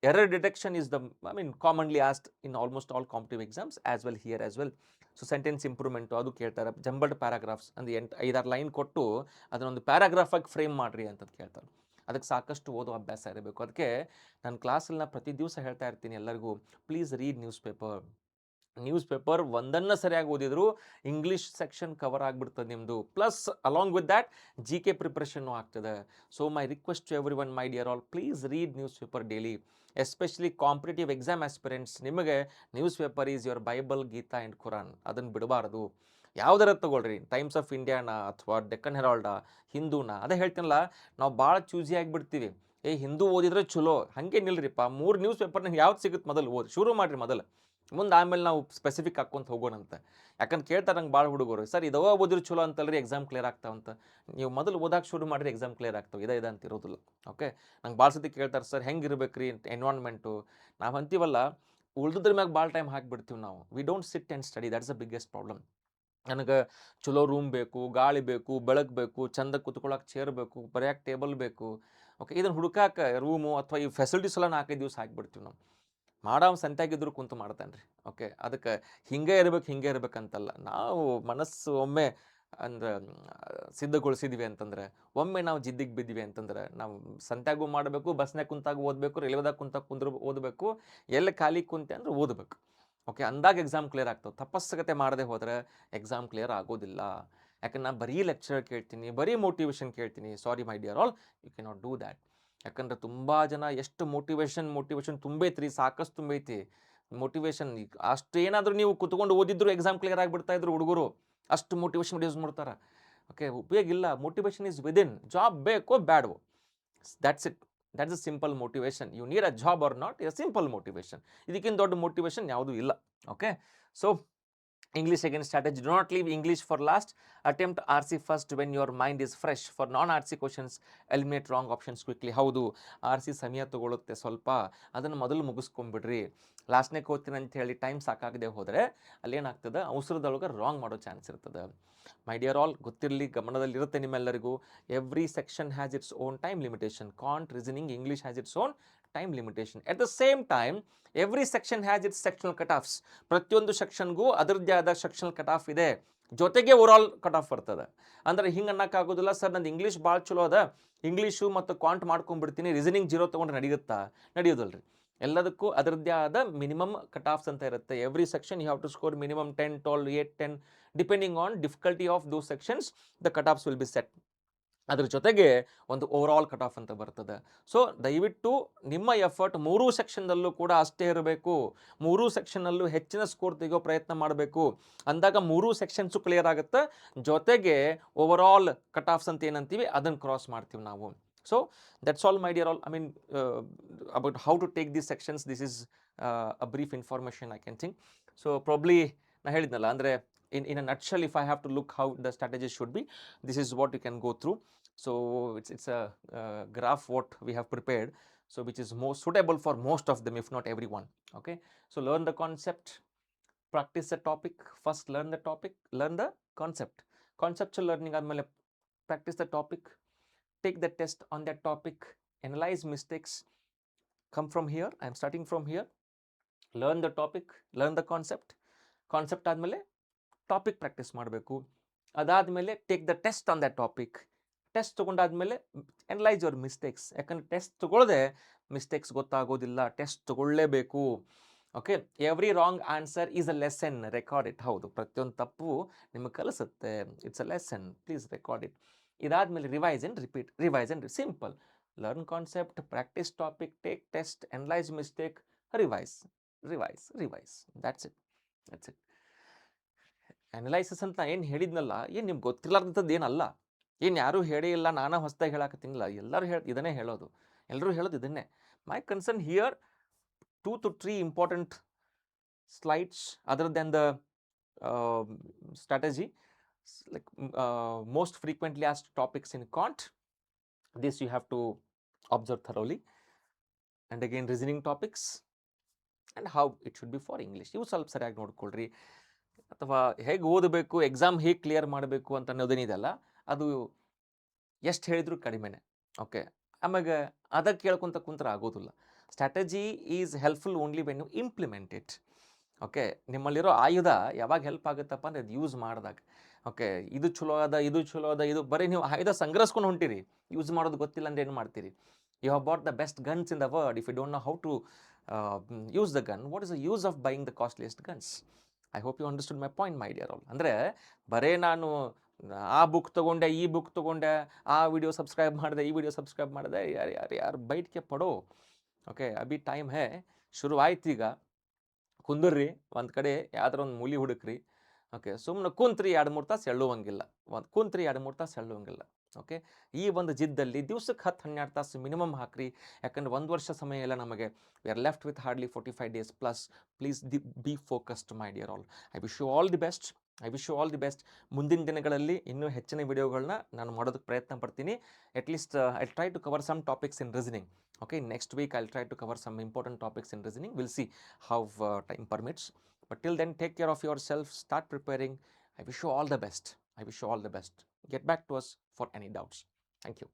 A: Error detection is the, I mean, commonly asked in almost all competitive exams, as well here as well. So sentence improvement ಅದು ಕೇಳ್ತಾರೆ. ಜಂಬಲ್ಡ್ ಪ್ಯಾರಾಗ್ರಾಫ್ಸ್ ಅಂದರೆ 5-6 ಲೈನ್ ಕೊಟ್ಟು ಅದನ್ನೊಂದು ಪ್ಯಾರಾಗ್ರಾಫಾಗಿ ಫ್ರೇಮ್ ಮಾಡಿರಿ ಅಂತಂದು ಕೇಳ್ತಾರೆ. ಅದಕ್ಕೆ ಸಾಕಷ್ಟು ಓದೋ ಅಭ್ಯಾಸ ಇರಬೇಕು. ಅದಕ್ಕೆ ನಾನು ಕ್ಲಾಸಲ್ಲಿ ಪ್ರತಿ ದಿವಸ ಹೇಳ್ತಾ ಇರ್ತೀನಿ ಎಲ್ಲರಿಗೂ, ಪ್ಲೀಸ್ ರೀಡ್ ನ್ಯೂಸ್ ಪೇಪರ್ ಒಂದನ್ನು ಸರಿಯಾಗಿ ಓದಿದ್ರು ಇಂಗ್ಲೀಷ್ ಸೆಕ್ಷನ್ ಕವರ್ ಆಗಿಬಿಡ್ತದೆ ನಿಮ್ಮದು. Plus along with that G K ಪ್ರಿಪ್ರೇಷನ್ನು ಆಗ್ತದೆ. So my request to every one, my dear all, please read newspaper daily. Especially competitive exam aspirants, ನಿಮಗೆ newspaper is your Bible, Gita and Quran. ಅದನ್ನು ಬಿಡಬಾರ್ದು. ಯಾವುದರ ತಗೊಳ್ರಿ, times of ಇಂಡಿಯಾನ ಅಥವಾ ಡೆಕ್ಕನ್ ಹೆರಾಲ್ಡಾ, ಹಿಂದೂನ. ಅದೇ ಹೇಳ್ತೀನಲ್ಲ, ನಾವು ಭಾಳ ಚೂಸಿ ಆಗಿಬಿಡ್ತೀವಿ. ಹಿಂದೂ ಓದಿದ್ರೆ ಚಲೋ, ಹಾಗೆ ನಿಲ್ರಿಪ್ಪ. 3 ನ್ಯೂಸ್ ಪೇಪರ್ ನಿಮ್ಗೆ ಯಾವ್ದು ಸಿಗುತ್ತೆ ಮೊದಲು ಓದಿ ಶುರು ಮಾಡಿರಿ ಮೊದಲು. ಮುಂದೆ ಆಮೇಲೆ ನಾವು ಸ್ಪೆಸಿಫಿಕ್ ಹಾಕ್ಕೊಂತ ಹೋಗೋಣಂತ. ಯಾಕಂದ್ರೆ ಕೇಳ್ತಾರೆ ನಂಗೆ ಭಾಳ ಹುಡುಗರು, ಸರ್ ಇದವ ಓದಿದ್ರು ಚಲೋ ಅಂತಲ್ರಿ ಎಕ್ಸಾಮ್ ಕ್ಲಿಯರ್ ಆಗ್ತಾವಂತ. ನೀವು ಮೊದಲು ಓದಾಕೆ ಶುರು ಮಾಡಿರಿ, ಎಕ್ಸಾಮ್ ಕ್ಲಿಯರ್ ಆಗ್ತಾವೆ. ಇದೆ ಅಂತ ಇರೋದಿಲ್ಲ. ಓಕೆ, ನಂಗೆ ಭಾಳ ಸತಿ ಕೇಳ್ತಾರೆ, ಸರ್ ಹೆಂಗೆ ಇರ್ಬೇಕು ರೀ ಎನ್ವಾನ್ಮೆಂಟು? ನಾವು ಅಂತೀವಲ್ಲ, ಉಳ್ದಿದ್ರ ಮ್ಯಾಗ ಭಾಳ ಟೈಮ್ ಹಾಕಿಬಿಡ್ತೀವಿ ನಾವು. We don't sit and study. That's the biggest problem. ನನಗೆ ಚಲೋ ರೂಮ್ ಬೇಕು, ಗಾಳಿ ಬೇಕು, ಬೆಳಕು ಬೇಕು, ಚಂದ ಕುತ್ಕೊಳ್ಳೋಕೆ ಚೇರ್ ಬೇಕು, ಬರೆಯೋಕೆ ಟೇಬಲ್ ಬೇಕು. ಓಕೆ, ಇದನ್ನು ಹುಡುಕಾಕೆ ರೂಮು ಅಥವಾ ಈ ಫೆಸಿಲಿಟೀಸ್ ಎಲ್ಲ 4-5 ದಿವಸ ಹಾಕಿಬಿಡ್ತೀವಿ ನಾವು. ಮಾಡೋ ಸಂತ್ಯಾಗಿದ್ರು ಕುಂತು ಮಾಡ್ತಾನೆ ರೀ. ಓಕೆ, ಅದಕ್ಕೆ ಹಿಂಗೆ ಇರ್ಬೇಕಂತಲ್ಲ. ನಾವು ಮನಸ್ಸು ಒಮ್ಮೆ ಅಂದ್ರೆ ಸಿದ್ಧಗೊಳಿಸಿದ್ವಿ ಅಂತಂದ್ರೆ, ಒಮ್ಮೆ ನಾವು ಜಿದ್ದಿಗೆ ಬಿದ್ದಿವಿ ಅಂತಂದ್ರೆ, ನಾವು ಸಂತ್ಯಾಗೂ ಮಾಡಬೇಕು, ಬಸ್ನಾಗ ಕುಂತಾಗ ಓದಬೇಕು, ರೈಲ್ವೆದಾಗ ಕುಂದ್ರು ಓದಬೇಕು, ಎಲ್ಲಿ ಖಾಲಿ ಕುಂತೆ ಅಂದ್ರೆ ಓದಬೇಕು. ಓಕೆ, ಅಂದಾಗ ಎಕ್ಸಾಮ್ ಕ್ಲಿಯರ್ ಆಗ್ತವೆ. ತಪಸ್ಸಗತೆ ಮಾಡದೆ ಹೋದರೆ ಎಕ್ಸಾಮ್ ಕ್ಲಿಯರ್ ಆಗೋದಿಲ್ಲ. ಯಾಕಂದ್ರೆ ನಾನು ಬರೀ ಲೆಕ್ಚರ್ ಕೇಳ್ತೀನಿ, ಬರೀ ಮೋಟಿವೇಶನ್ ಕೇಳ್ತೀನಿ. Sorry my dear all, you can not do that. ಯಾಕಂದ್ರೆ ತುಂಬ ಜನ ಎಷ್ಟು ಮೋಟಿವೇಶನ್ ತುಂಬೈತ್ರಿ, ಸಾಕಷ್ಟು ತುಂಬೈತಿ ಮೋಟಿವೇಶನ್. ಅಷ್ಟು ಏನಾದರೂ ನೀವು ಕುತ್ಕೊಂಡು ಓದಿದ್ರು ಎಕ್ಸಾಮ್ ಕ್ಲಿಯರ್ ಆಗಿಬಿಡ್ತಾ ಇದ್ರು ಹುಡುಗರು. ಅಷ್ಟು ಮೋಟಿವೇಶನ್ ಯೂಸ್ ಮಾಡ್ತಾರೆ. ಓಕೆ, ಉಪಯೋಗ ಇಲ್ಲ. Motivation is within. ಜಾಬ್ ಬೇಕೋ ಬ್ಯಾಡವೋ, that's it. That's a simple motivation. You need a job or not, a simple motivation. ಇದಕ್ಕಿಂತ ದೊಡ್ಡ ಮೋಟಿವೇಶನ್ ಯಾವುದೂ ಇಲ್ಲ. Okay, so English again strategy: do not leave English for last. Attempt RC first when your mind is fresh. For non-RC questions, eliminate wrong options quickly. ಹೌದು, RC ಸಮಯ ತಗೊಳುತ್ತೆ ಸ್ವಲ್ಪ, ಅದನ್ನು ಮೊದಲು ಮುಗಿಸ್ಕೊಂಡ್ಬಿಡ್ರಿ. ಲಾಸ್ಟ್ನೇ ಓದ್ತೀನಿ ಅಂತ ಹೇಳಿ ಟೈಮ್ ಸಾಕಾಗದೆ ಹೋದರೆ ಅಲ್ಲೇನಾಗ್ತದೆ, ಅವಸರದೊಳಗೆ ರಾಂಗ್ ಮಾಡೋ ಚಾನ್ಸ್ ಇರ್ತದೆ. ಮೈ ಡಿಯರ್ ಆಲ್, ಗೊತ್ತಿರಲಿ, ಗಮನದಲ್ಲಿರುತ್ತೆ ನಿಮ್ಮೆಲ್ಲರಿಗೂ, every section has its own time limitation. Can't, reasoning, English has its own time limitation. At the same time every section has its sectional cut offs. ಪ್ರತಿಯೊಂದು ಸೆಕ್ಷನ್ಗೂ ಅದರದ್ದೇ ಆದ sectional cut off ಇದೆ, ಜೊತೆಗೆ overall cut off ಬರ್ತದೆ. ಅಂದರೆ ಹಿಂಗೆ ಅನ್ನೋಕ್ಕಾಗೋದಿಲ್ಲ, sir ನಂದು English ಭಾಳ ಚಲೋ ಅದ, ಇಂಗ್ಲೀಷು ಮತ್ತು ಕಾಂಟ್ ಮಾಡ್ಕೊಂಡ್ಬಿಡ್ತೀನಿ, ರೀಸನಿಂಗ್ 0 ತೊಗೊಂಡ್ರೆ ನಡೆಯೋದಲ್ರಿ. ಎಲ್ಲದಕ್ಕೂ ಅದರದ್ದೇ ಆದ ಮಿನಿಮಮ್ ಕಟ್ ಆಫ್ಸ್ ಅಂತ ಇರುತ್ತೆ. Every section you have to score minimum 10, 12, 8, 10, depending on difficulty of those sections, the cut offs will be set. ಅದ್ರ ಜೊತೆಗೆ ಒಂದು ಓವರಾಲ್ ಕಟ್ ಆಫ್ ಅಂತ ಬರ್ತದೆ. ಸೊ ದಯವಿಟ್ಟು ನಿಮ್ಮ ಎಫರ್ಟ್ 3 ಸೆಕ್ಷನ್ನಲ್ಲೂ ಕೂಡ ಅಷ್ಟೇ ಇರಬೇಕು. 3 ಸೆಕ್ಷನ್ನಲ್ಲೂ ಹೆಚ್ಚಿನ ಸ್ಕೋರ್ ತೆಗೆಯೋ ಪ್ರಯತ್ನ ಮಾಡಬೇಕು. ಅಂದಾಗ 3 ಸೆಕ್ಷನ್ಸು ಕ್ಲಿಯರ್ ಆಗುತ್ತೆ, ಜೊತೆಗೆ ಓವರಾಲ್ ಕಟ್ ಆಫ್ಸ್ ಅಂತ ಏನಂತೀವಿ ಅದನ್ನು ಕ್ರಾಸ್ ಮಾಡ್ತೀವಿ ನಾವು. So that's all my dear all. I mean about how to take these sections, this is a brief information I can think. So probably ನಾನು ಹೇಳಿದ್ನಲ್ಲ, ಅಂದರೆ in a nutshell, if I have to look how the strategy should be, this is what you can go through. So it's a graph what we have prepared, so which is most suitable for most of them, if not everyone. Okay, so learn the concept, practice the topic. First learn the topic, learn the concept. Conceptual learning ಆದಮೇಲೆ practice the topic, take the test on that topic, analyze mistakes, come from here. I am starting from here. Learn the topic, learn the concept ಆದಮೇಲೆ topic practice ಮಾಡಬೇಕು. ಅದಾದಮೇಲೆ take the test on that topic. Test ತೊಗೊಂಡಾದ್ಮೇಲೆ analyse your mistakes. ಯಾಕಂದರೆ test ತೊಗೊಳ್ಳದೆ mistakes ಗೊತ್ತಾಗೋದಿಲ್ಲ, test ತೊಗೊಳ್ಳೇಬೇಕು. Okay, every wrong answer is a lesson, record it. ಹೌದು, ಪ್ರತಿಯೊಂದು ತಪ್ಪು ನಿಮಗೆ ಕಲಿಸುತ್ತೆ, it's a lesson, please record it. ಇದಾದಮೇಲೆ revise and repeat, revise and simple. Learn concept, practice topic, take test, analyse mistake, revise, revise, revise. That's it, that's it. Analysis ಅಂತ ಏನು ಹೇಳಿದ್ನಲ್ಲ, ಏನು ನಿಮ್ಗೆ ಗೊತ್ತಿಲ್ಲಾರ್ದಂಥದ್ದು ಏನಲ್ಲ, ಏನು ಯಾರೂ ಹೇಳೇ ಇಲ್ಲ, ನಾನು ಹೊಸದಾಗಿ ಹೇಳಕತ್ತೀನಿಲ್ಲ. ಎಲ್ಲರೂ ಇದನ್ನೇ ಹೇಳೋದು, ಎಲ್ಲರೂ ಹೇಳೋದು ಇದನ್ನೇ. ಮೈ concern here 2 to 3 important slides other than the strategy, like most frequently asked topics in quant. This you have to observe thoroughly. And again, reasoning topics and how it should be for English. ಇವು ಸ್ವಲ್ಪ ಸರಿಯಾಗಿ ನೋಡ್ಕೊಳ್ರಿ. ಅಥವಾ ಹೇಗೆ ಓದಬೇಕು, exam ಹೇಗೆ clear ಮಾಡಬೇಕು ಅಂತ ಅನ್ನೋದೇನಿದೆಯಲ್ಲ, ಅದು ಎಷ್ಟು ಹೇಳಿದ್ರು ಕಡಿಮೆನೆ. ಓಕೆ, ಆಮೇಲೆ ಅದಕ್ಕೆ ಕೇಳ್ಕೊಂತ ಕುಂತ್ರೆ ಆಗೋದಿಲ್ಲ. Strategy is helpful only when you implement it. Okay, ನಿಮ್ಮಲ್ಲಿರೋ ಆಯುಧ ಯಾವಾಗ ಹೆಲ್ಪ್ ಆಗುತ್ತಪ್ಪ ಅಂದರೆ ಅದು ಯೂಸ್ ಮಾಡಿದಾಗ. ಓಕೆ, ಇದು ಚಲೋ ಅದ, ಇದು ಚಲೋ ಅದ, ಇದು ಬರೀ ನೀವು ಆಯುಧ ಸಂಗ್ರಹಿಸ್ಕೊಂಡು ಹೊಂಟಿರಿ, ಯೂಸ್ ಮಾಡೋದು ಗೊತ್ತಿಲ್ಲ ಅಂದರೆ ಏನು ಮಾಡ್ತೀರಿ? You have bought the best guns in the world. If you don't know how to use the gun, what is the use of buying the costliest guns? I hope you understood my point, my dear all. ಅಂದರೆ ಬರೇ ನಾನು ಆ book ತೊಗೊಂಡೆ, ಈ book ತೊಗೊಂಡೆ, ಆ video subscribe ಮಾಡಿದೆ, ಈ ವಿಡಿಯೋ ಸಬ್ಸ್ಕ್ರೈಬ್ ಮಾಡಿದೆ, ಯಾರು ಬೈಟ್ಗೆ ಪಡೋ. ಓಕೆ, ಅಭಿ ಟೈಮ್ ಹೇ, ಶುರುವಾಯ್ತು ಈಗ. ಕುಂದರ್ರಿ ಒಂದು ಕಡೆ, ಯಾವ್ದಾರ ಒಂದು ಮೂಲಿ ಹುಡುಕ್ರಿ. ಓಕೆ, ಸುಮ್ಮನೆ ಕುಂತ್ರಿ 2-3 ತಾಸು ಎಳ್ಳುವಂಗಿಲ್ಲ, ಕುಂತ್ರಿ 2-3 ತಾಸು ಎಳ್ಳುವಂಗಿಲ್ಲ. ಓಕೆ, ಈ ಒಂದು ಜಿದ್ದಲ್ಲಿ ದಿವ್ಸಕ್ಕೆ 10-12 ತಾಸು ಮಿನಿಮಮ್ ಹಾಕ್ರಿ. ಯಾಕಂದ್ರೆ 1 ವರ್ಷ ಸಮಯ ಇಲ್ಲ ನಮಗೆ. We are left with hardly 45 days plus. Please be focused, my dear all. I wish you all the best. I wish you all the best. ಮುಂದಿನ ದಿನಗಳಲ್ಲಿ ಇನ್ನೂ ಹೆಚ್ಚಿನ ವಿಡಿಯೋಗಳನ್ನ ನಾನು ಮಾಡೋದಕ್ಕೆ ಪ್ರಯತ್ನ ಪಡ್ತೀನಿ. At least I try to cover some topics in reasoning. Okay, next week I'll try to cover some important topics in reasoning. We'll see how time permits. But till then, take care of yourself. Start preparing. I wish you all the best. I wish you all the best. Get back to us for any doubts. Thank you.